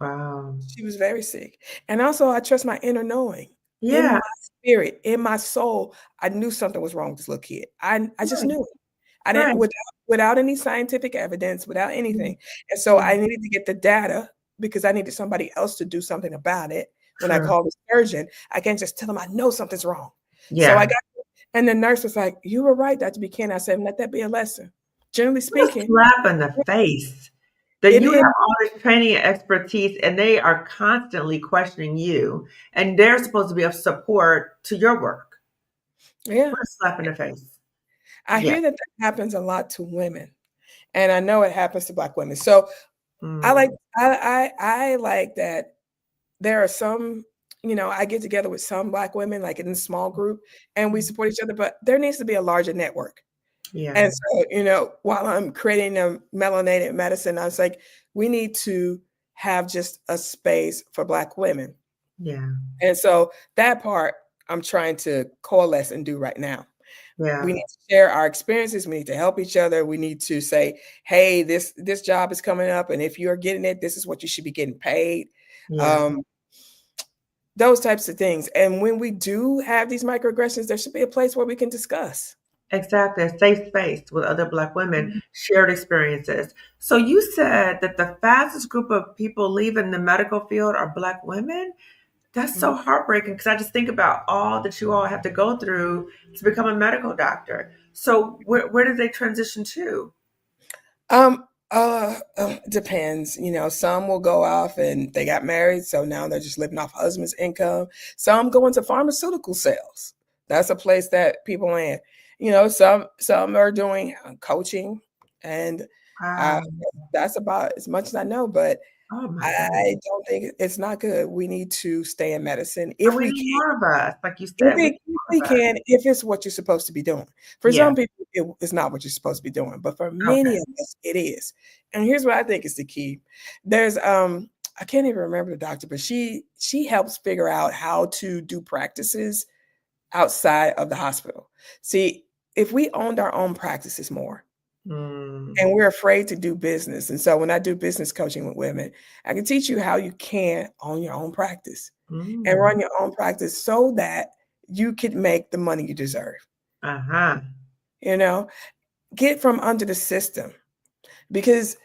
wow. She was very sick. And also, I trust my inner knowing. In Yeah. my spirit, in my soul, I knew something was wrong with this little kid. I just Right. knew it. I didn't Right. without any scientific evidence, without Mm, anything. And so yeah. I needed to get the data because I needed somebody else to do something about it. When I True. called the surgeon, I can't just tell him I know something's wrong. So I Yeah. got, and the nurse was like, "You were right, Dr. Buchanan." I said, "Let that be a lesson." Generally What a speaking, slap in the face that it you is, have all this training and expertise, and they are constantly questioning you, and they're supposed to be of support to your work. yeah. What a slap in the face. I Yeah. hear that that happens a lot to women, and I know it happens to Black women. So I like Mm, I like that there are some, I get together with some Black women, like in a small group, and we mm, support each other, but there needs to be a larger network. yeah. And so, while I'm creating a melanated medicine, I was like, we need to have just a space for Black women. Yeah. And so that part I'm trying to coalesce and do right now. We Yeah. need to share our experiences. We need to help each other. We need to say, "Hey, this job is coming up, and if you're getting it, this is what you should be getting paid." Yeah. Um, those types of things. And when we do have these microaggressions, there should be a place where we can discuss. Exactly. A safe space with other Black women, Mhm. shared experiences. So you said that the fastest group of people leaving the medical field are Black women? That's so Mhm. heartbreaking because I just think about all that you all have to go through to become a medical doctor. So where did they transition to? Depends. Some will go off and they got married, so now they're just living off husband's income. Some go into pharmaceutical sales. That's a place that people in. Some are doing coaching, and uh, Wow. that's about as much as I know. But Oh my I goodness. don't think it's not good. We need to stay in medicine And if we we need can. more of us. Like you If said, we we need if more we of us. can, if it's what you're supposed to be doing. For Yeah. some people, it's not what you're supposed to be doing, but for Okay. many of us, it is. And here's what I think is the key. There's I can't even remember the doctor, but she helps figure out how to do practices outside of the hospital. See, if we owned our own practices more, Mm, and we're afraid to do business. And so when I do business coaching with women, I can teach you how you can own your own practice and mm. run your own practice so that you could make the money you deserve. Uh-huh. You know, get from under the system because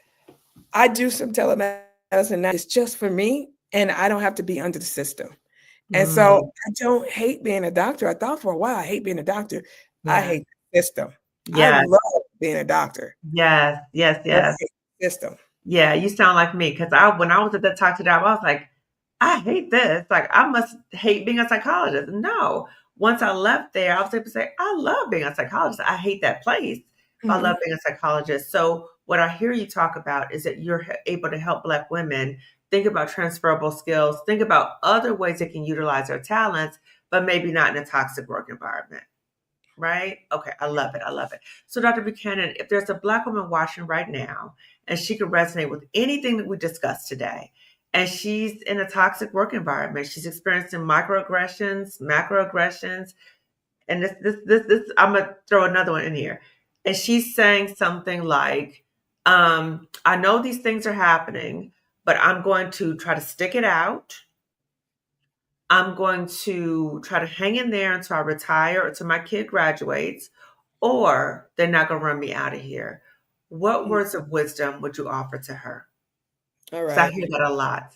I do some telemedicine now. It's just for me, and I don't have to be under the system. And so Mm, I don't hate being a doctor. I thought for a while I hate being a doctor. I yeah. hate the system. I Yes. love being a doctor. Yes. Yes. I Yes. hate the system. Yeah. You sound like me because when I was at that talk to job, I was like, I hate this. Like, I must hate being a psychologist. No. Once I left there, I was able to say, I love being a psychologist. I hate that place, but I love Mhm. being a psychologist. So, what I hear you talk about is that you're able to help Black women think about transferable skills, think about other ways they can utilize their talents, but maybe not in a toxic work environment. Right? Okay, I love it. I love it. So, Dr. Buchanan, if there's a Black woman watching right now and she can resonate with anything that we discussed today, and she's in a toxic work environment, she's experiencing microaggressions, macroaggressions, and I'm gonna throw another one in here. And she's saying something like, I know these things are happening, but I'm going to try to stick it out. I'm going to try to hang in there until I retire or until my kid graduates, or they're not going to run me out of here. What Mm. words of wisdom would you offer to her? All Because I right. hear that a lot.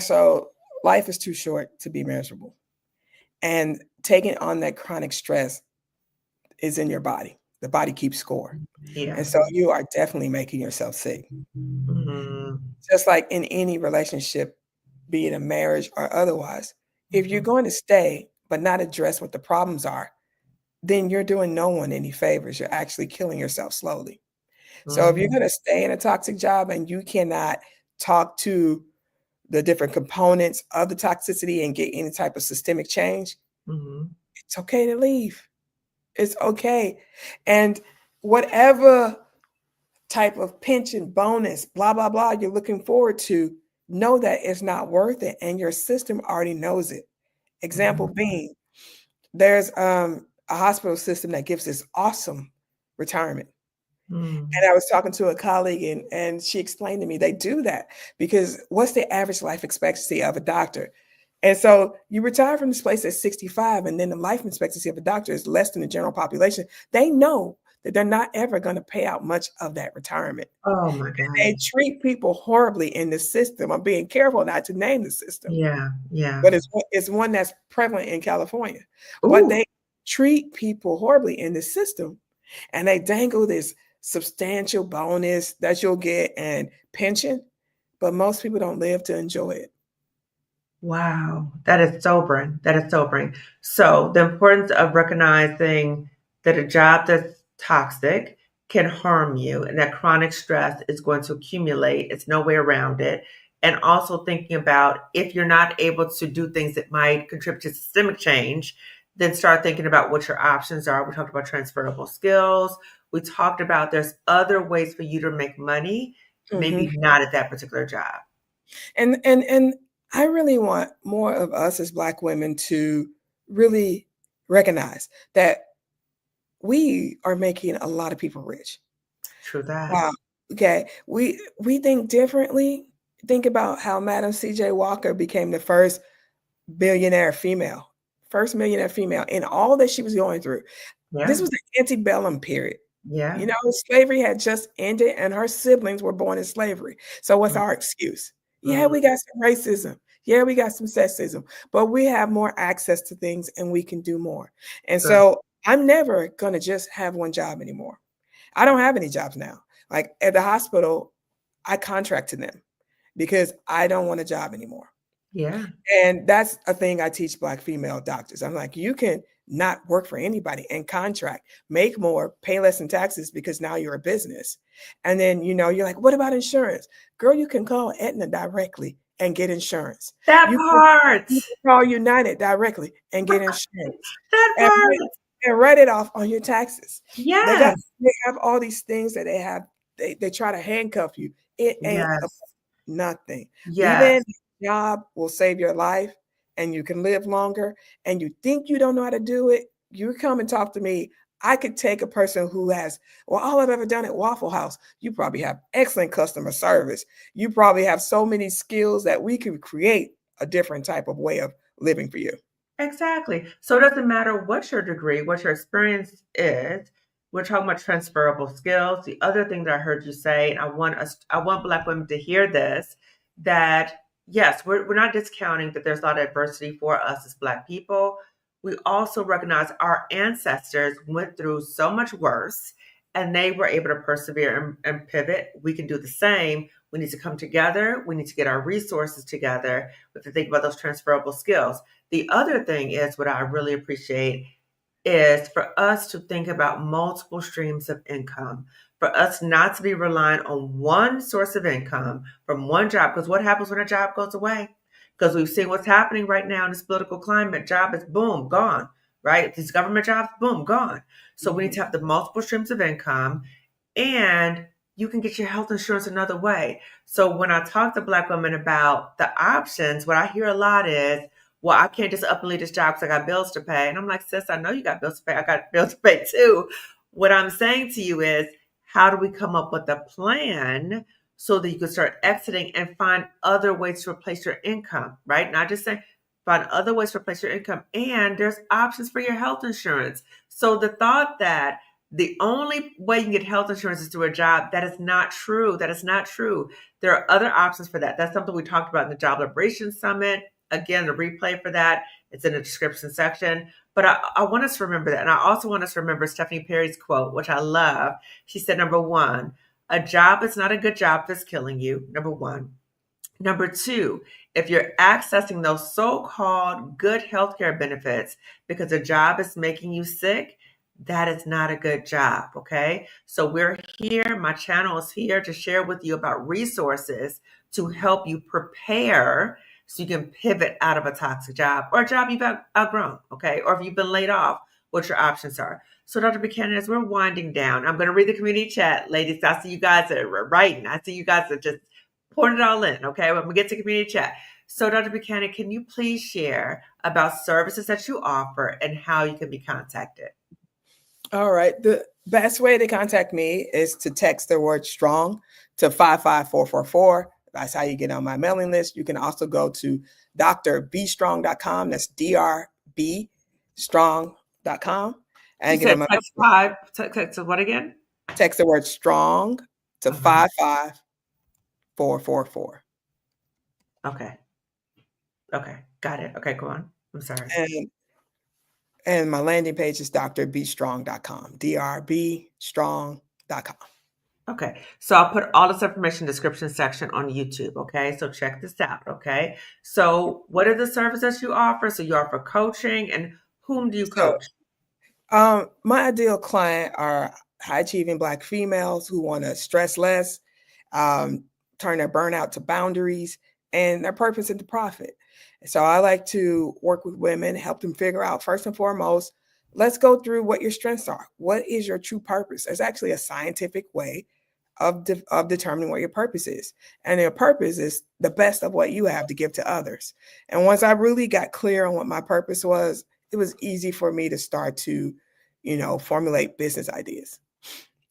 So life is too short to be miserable. And taking on that chronic stress is in your body. The body keeps score. Yeah. And so you are definitely making yourself sick. Mhm. Just like in any relationship, be it a marriage or otherwise, if you're Mhm. going to stay but not address what the problems are, then you're doing no one any favors. You're actually killing yourself slowly. So if you're Mhm. going to stay in a toxic job and you cannot talk to the different components of the toxicity and get any type of systemic change, Mhm. it's okay to leave. It's okay. And whatever type of pension, bonus, blah, blah, blah, you're looking forward to, know that it's not worth it, and your system already knows it. Example Mhm. being, there's a hospital system that gives this awesome retirement. Mm. And I was talking to a colleague, and she explained to me they do that because what's the average life expectancy of a doctor? And so you retire from this place at 65, and then the life expectancy of a doctor is less than the general population. They know that they're not ever going to pay out much of that retirement. Oh my They God. treat people horribly in the system. I'm being careful not to name the system, Yeah, yeah. but it's one that's prevalent in California. But Ooh, they treat people horribly in the system, and they dangle this substantial bonus that you'll get and pension, but most people don't live to enjoy it. wow. That is sobering. That is sobering. So the importance of recognizing that a job that's toxic can harm you and that chronic stress is going to accumulate. It's no way around it. And also thinking about if you're not able to do things that might contribute to systemic change, then start thinking about what your options are. We talked about transferable skills. We talked about there's other ways for you to make money, maybe Mhm. not at that particular job. And I really want more of us as Black women to really recognize that we are making a lot of people rich. True that. Wow. Okay. We think differently. Think about how Madam C.J. Walker became the billionaire female, first millionaire female in all that she was going through. This Yeah. was the antebellum period. Yeah. Slavery had just ended and her siblings were born in slavery. So what's our excuse? Yeah, Mhm. we got some racism. Yeah, we got some sexism, but we have more access to things and we can do more. And Good. so I'm never going to just have one job anymore. I don't have any jobs now. Like at the hospital, I contract to them because I don't want a job anymore. Yeah. And that's a thing I teach Black female doctors. I'm like, you can not work for anybody and contract, make more, pay less in taxes because now you're a business. And then, you're like, what about insurance? Girl, you can call Aetna directly and get insurance. That You can, part. you can call United directly and get insurance. That And part. write it off on your taxes. Yes. They have all these things that they have. They try to handcuff you. It ain't Yes. nothing. Yes. Leaving a job will save your life and you can live longer. And you think you don't know how to do it, you come and talk to me. I could take a person who has, well, all I've ever done at Waffle House, you probably have excellent customer service. You probably have so many skills that we could create a different type of way of living for you. Exactly. So it doesn't matter what your degree, what your experience is. We're talking about transferable skills. The other thing that I heard you say, and I want Black women to hear this, that yes, we're not discounting that there's a lot of adversity for us as Black people. We also recognize our ancestors went through so much worse and they were able to persevere and pivot. We can do the same. We need to come together. We need to get our resources together. We have to think about those transferable skills. The other thing is what I really appreciate is for us to think about multiple streams of income, for us not to be reliant on one source of income from one job. Because what happens when a job goes away? Because we've seen what's happening right now in this political climate. Job is boom, gone, right? These government jobs, boom, gone. So we need to have the multiple streams of income and you can get your health insurance another way. So when I talk to Black women about the options, what I hear a lot is, well, I can't just up and leave this job because I got bills to pay. And I'm like, sis, I know you got bills to pay. I got bills to pay too. What I'm saying to you is, how do we come up with a plan so that you can start exiting and find other ways to replace your income, right? Not just saying, find other ways to replace your income. And there's options for your health insurance. So the thought that the only way you can get health insurance is through a job, that is not true. That is not true. There are other options for that. That's something we talked about in the Job Liberation Summit. Again, the replay for that, it's in the description section. But I want us to remember that. And I also want us to remember Stephanie Perry's quote, which I love. She said, number one, a job is not a good job if it's killing you, number one. Number two, if you're accessing those so-called good healthcare benefits because a job is making you sick, that is not a good job, okay? So we're here, my channel is here to share with you about resources to help you prepare so you can pivot out of a toxic job or a job you've outgrown, okay? Or if you've been laid off, what your options are. So Dr. Buchanan, as we're winding down, I'm going to read the community chat. Ladies, I see you guys are writing. I see you guys are just pouring it all in. Okay, when we get to community chat. So, Dr. Buchanan, can you please share about services that you offer and how you can be contacted? All right. The best way to contact me is to text the word strong to 55444. That's how you get on my mailing list. You can also go to drbstrong.com. That's drbstrong.com. You And get on said my text five, text what again? text the word strong to Uh-huh. 55444. Okay. Okay. Got it. Okay, go on. I'm sorry. And my landing page is drbstrong.com. drbstrong.com. Okay, so I'll put all this information in the description section on YouTube. Okay, so check this out. Okay, so what are the services you offer? So you offer coaching, and whom do you So, coach? my ideal client are high achieving Black females who want to stress less, um, turn their burnout to boundaries, and their purpose into profit. So I like to work with women, help them figure out first and foremost, let's go through what your strengths are. What is your true purpose? There's actually a scientific way of determining what your purpose is. And your purpose is the best of what you have to give to others. And once I really got clear on what my purpose was, it was easy for me to start to, formulate business ideas.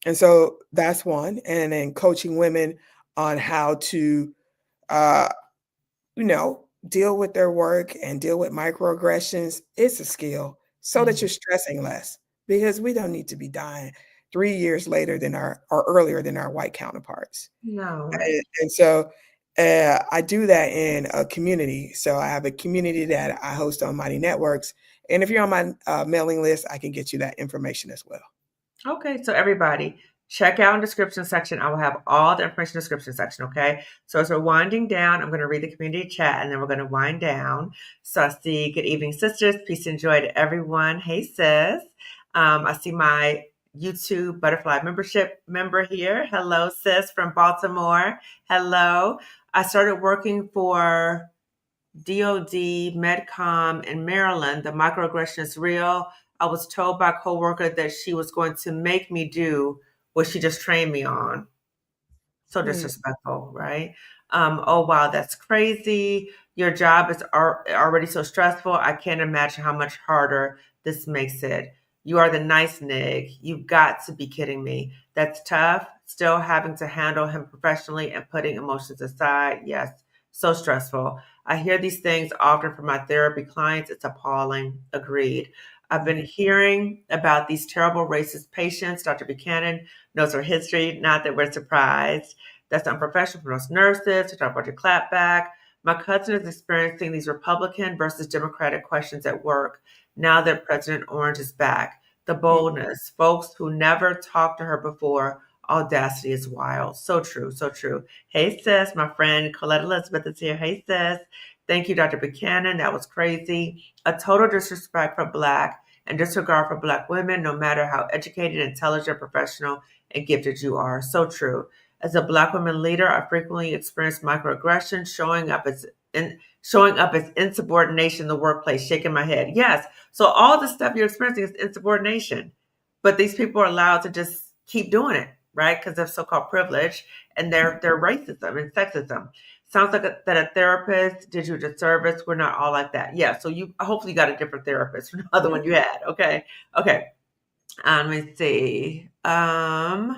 And so that's one. And then coaching women on how to, uh, deal with their work and deal with microaggressions. It's a skill so that you're stressing less because we don't need to be dying 3 years later than or earlier than our white counterparts. No. And so I do that in a community. So I have a community that I host on Mighty Networks. And if you're on my mailing list, I can get you that information as well. Okay, so everybody, check out in the description section. I will have all the information in the description section. Okay, so as we're winding down, I'm going to read the community chat, and then we're going to wind down. So I see, good evening, sisters. Peace and joy to everyone. Hey, sis. I see my YouTube Butterfly membership member here. Hello, sis from Baltimore. Hello. I started working for DOD, Medcom in Maryland. The microaggression is real. I was told by a coworker that she was going to make me do what she just trained me on. So disrespectful, right? Oh, wow, that's crazy. Your job is already so stressful. I can't imagine how much harder this makes it. You are the nice nig. You've got to be kidding me. That's tough. Still having to handle him professionally and putting emotions aside. Yes, so stressful. I hear these things often from my therapy clients. It's appalling. Agreed. I've been hearing about these terrible racist patients. Dr. Buchanan knows her history. Not that we're surprised. That's unprofessional for most nurses to talk about your clapback. My cousin is experiencing these Republican versus Democratic questions at work now that President Orange is back. The boldness, folks who never talked to her before, audacity is wild. So true, so true. Hey, sis, my friend Colette Elizabeth is here. Hey, sis. Thank you, Dr. Buchanan. That was crazy. A total disrespect for Black and disregard for Black women, no matter how educated, intelligent, professional, and gifted you are. So true. As a Black woman leader, I frequently experience microaggressions showing up as insubordination in the workplace, shaking my head. Yes. So all the stuff you're experiencing is insubordination. But these people are allowed to just keep doing it, right? Because of so-called privilege and their racism and sexism. Sounds like that a therapist did you a disservice. We're not all like that. Yeah. So you hopefully got a different therapist from the other one you had. Okay. Okay. Let me see. I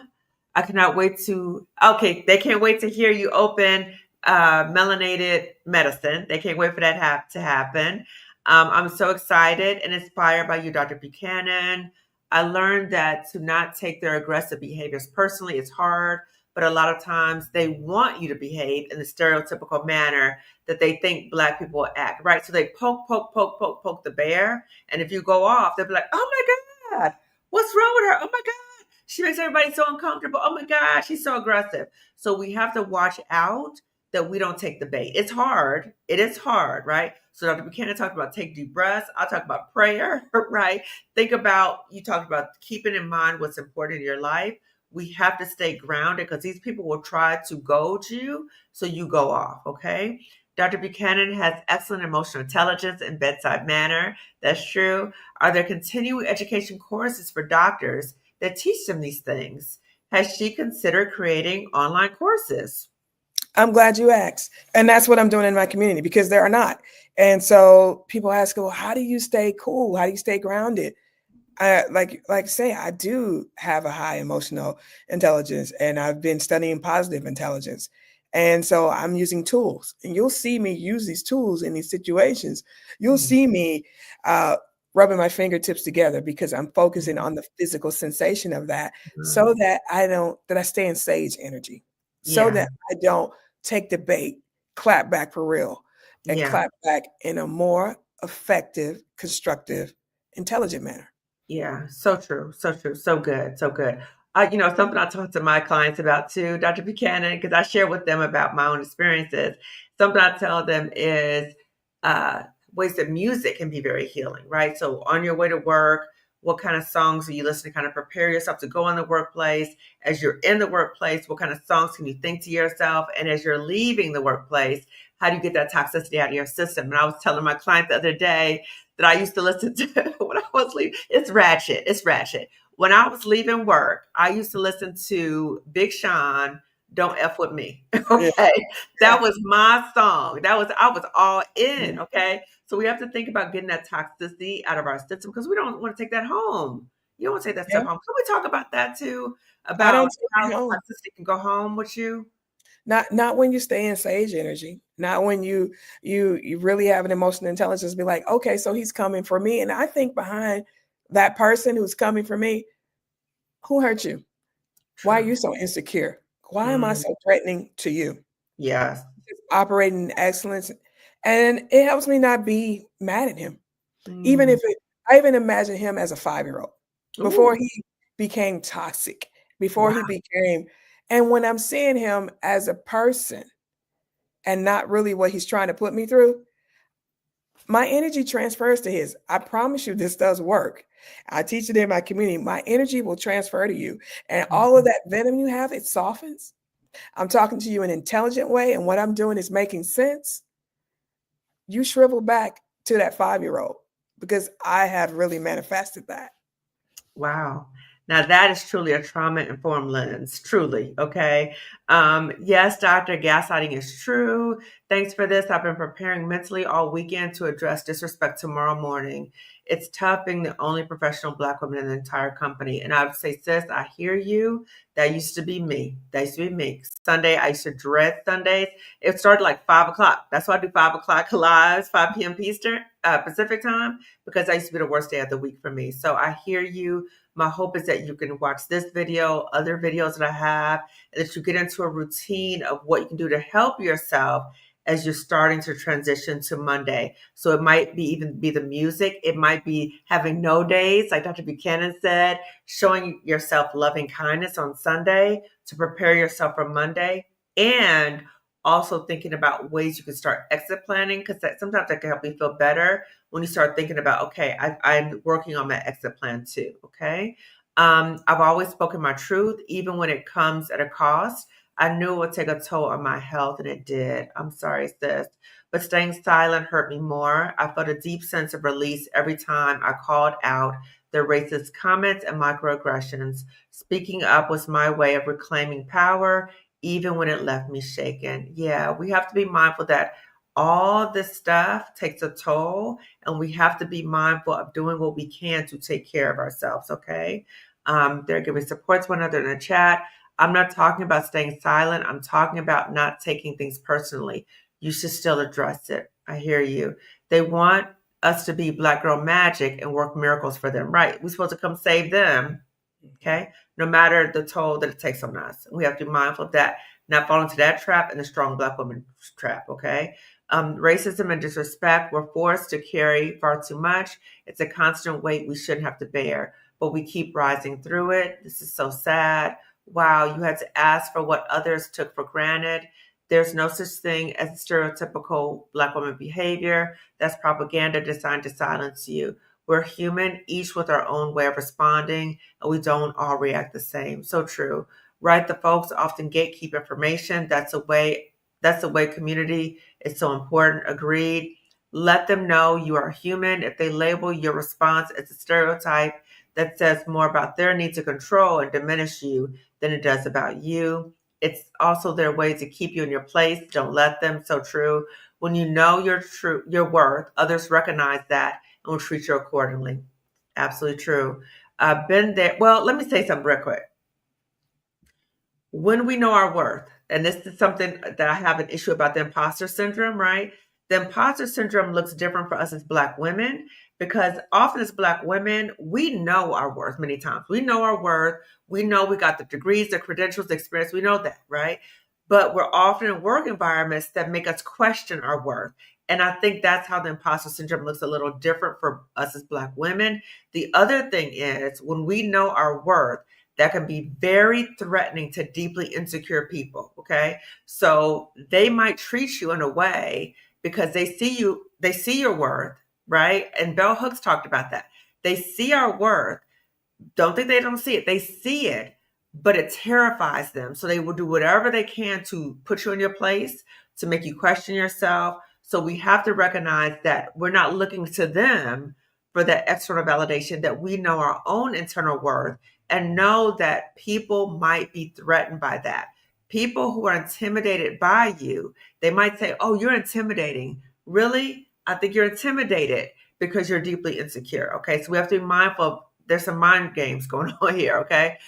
cannot wait to. Okay, they can't wait to hear you open melanated medicine. They can't wait for that to happen. I'm so excited and inspired by you, Dr. Buchanan. I learned that to not take their aggressive behaviors personally is hard, but a lot of times they want you to behave in the stereotypical manner that they think Black people act, right? So they poke the bear. And if you go off, they'll be like, oh my God, what's wrong with her? Oh my God, she makes everybody so uncomfortable. Oh my God, she's so aggressive. So we have to watch out that we don't take the bait. It's hard. It is hard, right? So Dr. Buchanan talked about take deep breaths. I'll talk about prayer, right? You talked about keeping in mind what's important in your life. We have to stay grounded because these people will try to goad you so you go off, okay? Dr. Buchanan has excellent emotional intelligence and bedside manner. That's true. Are there continuing education courses for doctors that teach them these things? Has she considered creating online courses? I'm glad you asked. And that's what I'm doing in my community because there are not. And so people ask, well, how do you stay cool? How do you stay grounded? I like say I do have a high emotional intelligence and I've been studying positive intelligence. And so I'm using tools and you'll see me use these tools in these situations. You'll Mhm. see me rubbing my fingertips together because I'm focusing Mhm. on the physical sensation of that Mhm. so that I stay in sage energy, so Yeah, that I don't take the bait, clap back for real, and yeah. clap back in a more effective, constructive, intelligent manner. Yeah, so true, so true, so good, so good. Something I talk to my clients about too, Dr. Buchanan, because I share with them about my own experiences. Something I tell them is uh, ways that music can be very healing, right? So on your way to work, what kind of songs are you listening to kind of prepare yourself to go in the workplace? As you're in the workplace, what kind of songs can you think to yourself? And as you're leaving the workplace, how do you get that toxicity out of your system? And I was telling my client the other day, that I used to listen to when I was leaving. It's ratchet. It's ratchet. When I was leaving work, I used to listen to Big Sean, Don't F With Me. Yeah, Okay. yeah, That was my song. I was all in. yeah, Okay. So we have to think about getting that toxicity out of our system because we don't want to take that home. You don't want to take that stuff yeah. home. Can we talk about that too? I About don't take how it home. toxicity can go home with you? Not when you stay in sage energy. Not when you really have an emotional intelligence. Be like, okay, so he's coming for me, and I think behind that person who's coming for me, who hurt you? Why are True. you so insecure? Why am I Mm, so threatening to you? yes. Just operating in excellence, and it helps me not be mad at him. Even Mm. if it, I even imagine him as a 5-year-old Ooh. before he became toxic, before Wow. he became, and when I'm seeing him as a person and not really what he's trying to put me through, my energy transfers to his. I promise you, this does work. I teach it in my community. My energy will transfer to you, and all of Mhm. that venom you have, it softens. I'm talking to you in an intelligent way, and what I'm doing is making sense. You shrivel back to that 5-year-old because I have really manifested that. Wow. Now that is truly a trauma-informed lens, truly, okay? Yes, doctor, gaslighting is true. Thanks for this. I've been preparing mentally all weekend to address disrespect tomorrow morning. It's tough being the only professional Black woman in the entire company. And I would say, sis, I hear you. That used to be me. That used to be me. Sunday, I used to dread Sundays. It started like 5 o'clock. That's why I do 5 o'clock lives, 5 p.m. Eastern, Pacific time, because that used to be the worst day of the week for me. So I hear you. My hope is that you can watch this video, other videos that I have, and that you get into a routine of what you can do to help yourself as you're starting to transition to Monday. So it might be even be the music. It might be having no days, like Dr. Buchanan said, showing yourself loving kindness on Sunday to prepare yourself for Monday. And also thinking about ways you can start exit planning because sometimes that can help you feel better when you start thinking about, okay, I'm working on my exit plan too. Okay. I've always spoken my truth, even when it comes at a cost. I knew it would take a toll on my health, and it did. I'm sorry, sis. But staying silent hurt me more. I felt a deep sense of release every time I called out the racist comments and microaggressions. Speaking up was my way of reclaiming power, even when it left me shaken. Yeah, we have to be mindful that all this stuff takes a toll, and we have to be mindful of doing what we can to take care of ourselves. Okay. They're giving support to one another in the chat. I'm not talking about staying silent. I'm talking about not taking things personally. You should still address it. I hear you. They want us to be Black girl magic and work miracles for them, right? We're supposed to come save them, Mhm. okay? No matter the toll that it takes on us. We have to be mindful of that, not fall into that trap and the strong Black woman trap, okay? Racism and disrespect, we're forced to carry far too much. It's a constant weight we shouldn't have to bear, but we keep rising through it. This is so sad. Wow, you had to ask for what others took for granted. There's no such thing as stereotypical Black woman behavior. That's propaganda designed to silence you. We're human, each with our own way of responding, and we don't all react the same. So true. Right? The folks often gatekeep information. That's the way community is so important. Agreed. Let them know you are human. If they label your response as a stereotype, that says more about their need to control and diminish you than it does about you. it's also their way to keep you in your place. Don't let them. So true. When you know your worth, others recognize that and will treat you accordingly. Absolutely true. I've been there. Well, let me say something real quick. When we know our worth, and this is something that I have an issue about, the imposter syndrome, right? The imposter syndrome looks different for us as Black women, because often as Black women, we know our worth many times. We know our worth. We know we got the degrees, the credentials, the experience. We know that, right? But we're often in work environments that make us question our worth. And I think that's how the imposter syndrome looks a little different for us as Black women. The other thing is, when we know our worth, that can be very threatening to deeply insecure people. Okay. So they might treat you in a way because they see your worth, right? And Bell Hooks talked about that. They see our worth. Don't think they don't see it. They see it, but it terrifies them. So they will do whatever they can to put you in your place, to make you question yourself. So we have to recognize that we're not looking to them for that external validation, that we know our own internal worth and know that people might be threatened by that. People who are intimidated by you, they might say, "Oh, you're intimidating." Really? I think you're intimidated because you're deeply insecure. Okay. So we have to be mindful of, there's some mind games going on here. Okay.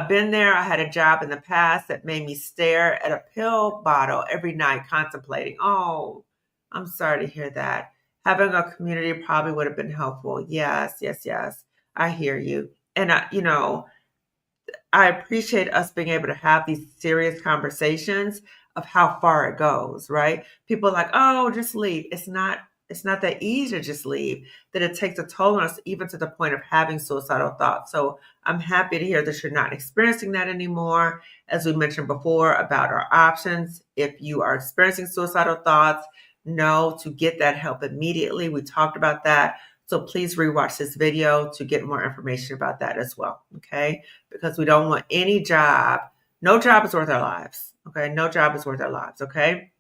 Been there. I had a job in the past that made me stare at a pill bottle every night, contemplating. Oh, I'm sorry to hear that. Having a community probably would have been helpful. Yes, yes, yes. I hear you. And I appreciate us being able to have these serious conversations of how far it goes, right? People are like, "Oh, just leave." It's not that easy to just leave, that it takes a toll on us, even to the point of having suicidal thoughts. So I'm happy to hear that you're not experiencing that anymore. As we mentioned before about our options, if you are experiencing suicidal thoughts, know to get that help immediately. We talked about that. So please rewatch this video to get more information about that as well. Okay. Because we don't want any job. No job is worth our lives. Okay. No job is worth our lives. Okay.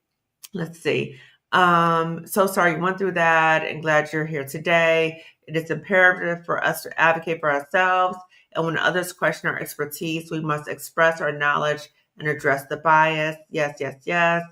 Let's see. So sorry you went through that, and glad you're here today. It is imperative for us to advocate for ourselves. And when others question our expertise, we must express our knowledge and address the bias. Yes, yes, yes.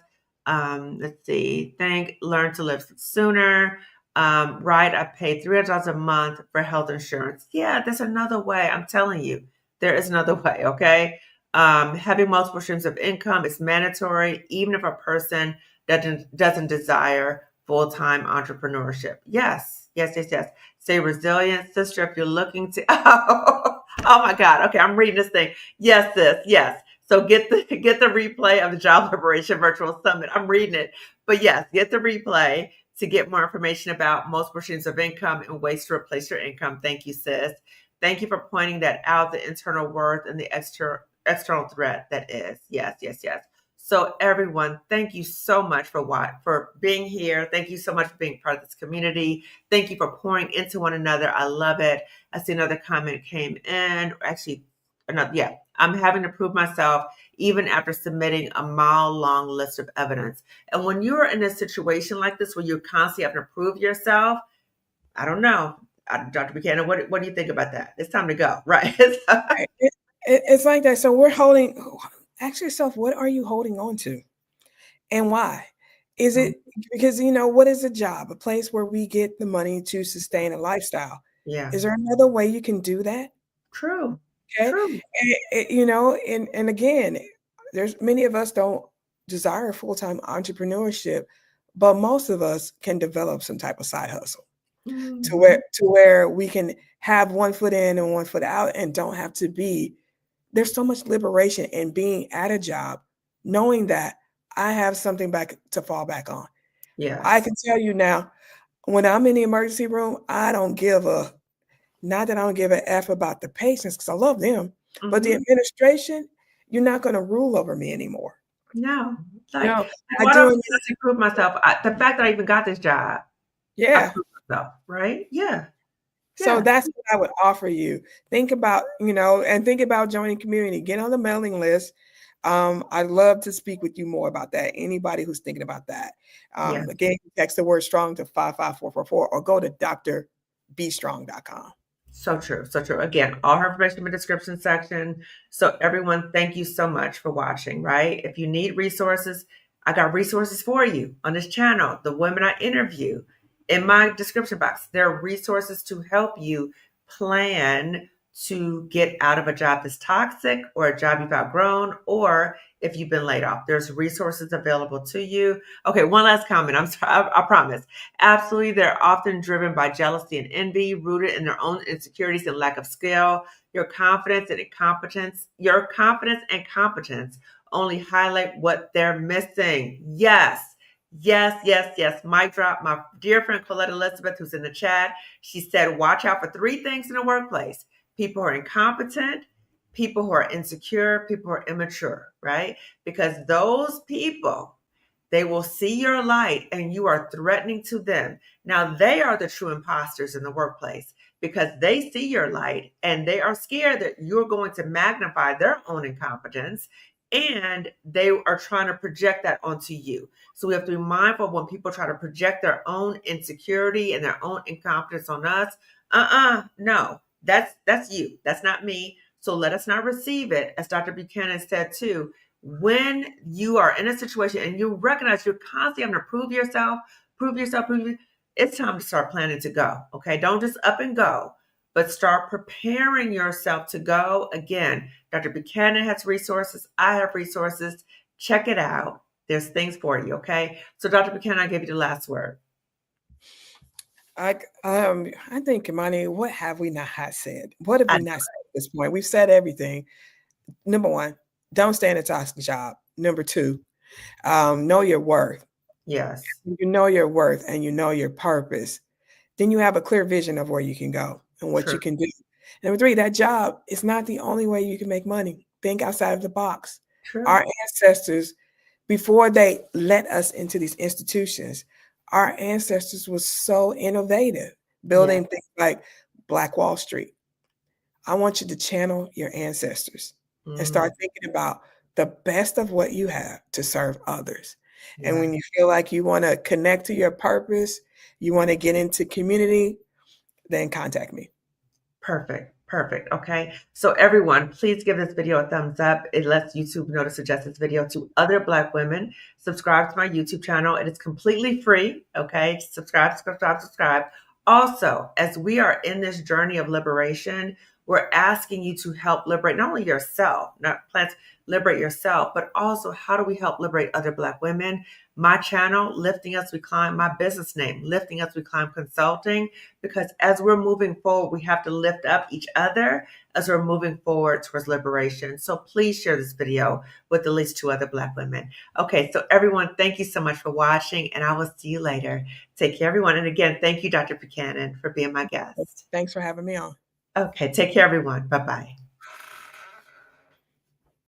Let's see. Learn to live sooner. Right. I pay $300 a month for health insurance. Yeah, there's another way. I'm telling you, there is another way. Okay. Having multiple streams of income is mandatory, even if a person doesn't desire full-time entrepreneurship. Yes, yes, yes, yes. Stay resilient, sister, if you're looking to, oh my God. Okay, I'm reading this thing. Yes, sis, yes. So get the replay of the Job Liberation Virtual Summit. I'm reading it. But yes, get the replay to get more information about multiple streams of income and ways to replace your income. Thank you, sis. Thank you for pointing that out, the internal worth and the external threat that is. Yes, yes, yes. So everyone, thank you so much for being here. Thank you so much for being part of this community. Thank you for pouring into one another. I love it. I see another comment came in. Actually, another, yeah. I'm having to prove myself even after submitting a mile-long list of evidence. And when you're in a situation like this, where you're constantly having to prove yourself, I don't know. Dr. Buchanan, what do you think about that? It's time to go, right? It's like that. So we're holding. Ask yourself, what are you holding on to, and why? Is it because what is a job? A place where we get the money to sustain a lifestyle. Yeah. Is there another way you can do that? True. Okay, True. and again, there's many of us don't desire full-time entrepreneurship, but most of us can develop some type of side hustle to Mhm. where we can have one foot in and one foot out and don't have to be. There's so much liberation in being at a job, knowing that I have something back to fall back on. I Yes. can tell you now, when I'm in the emergency room, I don't give a not that I don't give a F about the patients because I love them, but the Mhm. administration, you're not going to rule over me anymore. No. Like, No, and I why do I do. constantly prove myself? The fact that I even got this job, I Yeah. proved myself, right? Yeah. So Yeah. that's what I would offer you. Think about, and think about joining community. Get on the mailing list. I'd love to speak with you more about that. Anybody who's thinking about that. Yeah. Again, text the word strong to 55444 or go to drbstrong.com. So true. So true. Again, all her information in the description section. So everyone, thank you so much for watching, right? If you need resources, I got resources for you on this channel. The women I interview in my description box, there are resources to help you plan to get out of a job that's toxic or a job you've outgrown, or if you've been laid off. There's resources available to you. Okay, one last comment. I'm sorry, I promise. Absolutely, they're often driven by jealousy and envy, rooted in their own insecurities and lack of skill. Your confidence and competence only highlight what they're missing. Yes. Yes, yes, yes. Mic drop. My dear friend Colette Elizabeth, who's in the chat, she said, watch out for three things in the workplace: people who are incompetent, people who are insecure, people who are immature, right? Because those people, they will see your light and you are threatening to them. Now, they are the true imposters in the workplace because they see your light and they are scared that you're going to magnify their own incompetence, and they are trying to project that onto you. So we have to be mindful when people try to project their own insecurity and their own incompetence on us. No, that's you. That's not me. So let us not receive it. As Dr. Buchanan said too, when you are in a situation and you recognize you're constantly having to prove yourself, it's time to start planning to go. Okay. Don't just up and go, but start preparing yourself to go. Again, Dr. Buchanan has resources. I have resources. Check it out. There's things for you. Okay. So, Dr. Buchanan, I give you the last word. I think, Imani, what have we not said? What have we not said at this point? We've said everything. Number one, don't stay in a toxic job. Number two, know your worth. Yes. You know your worth and you know your purpose. Then you have a clear vision of where you can go and what you can do. Number three, that job is not the only way you can make money. Think outside of the box. True. Our ancestors, before they let us into these institutions, our ancestors was so innovative, building things like Black Wall Street. I want you to channel your ancestors and start thinking about the best of what you have to serve others. And when you feel like you want to connect to your purpose, you want to get into community, then contact me. Perfect. Perfect. Okay. So everyone, please give this video a thumbs up. It lets YouTube know to suggest this video to other Black women. Subscribe to my YouTube channel. It is completely free. Okay. Subscribe, subscribe, subscribe. Also, as we are in this journey of liberation, we're asking you to help liberate not only yourself, not plants, liberate yourself, but also how do we help liberate other Black women? My channel, Lifting Us We Climb, my business name, Lifting Us We Climb Consulting, because as we're moving forward, we have to lift up each other as we're moving forward towards liberation. So please share this video with at least 2 other Black women. Okay, so everyone, thank you so much for watching, and I will see you later. Take care, everyone. And again, thank you, Dr. Buchanan, for being my guest. Thanks for having me on. Okay, take care, everyone. Bye-bye.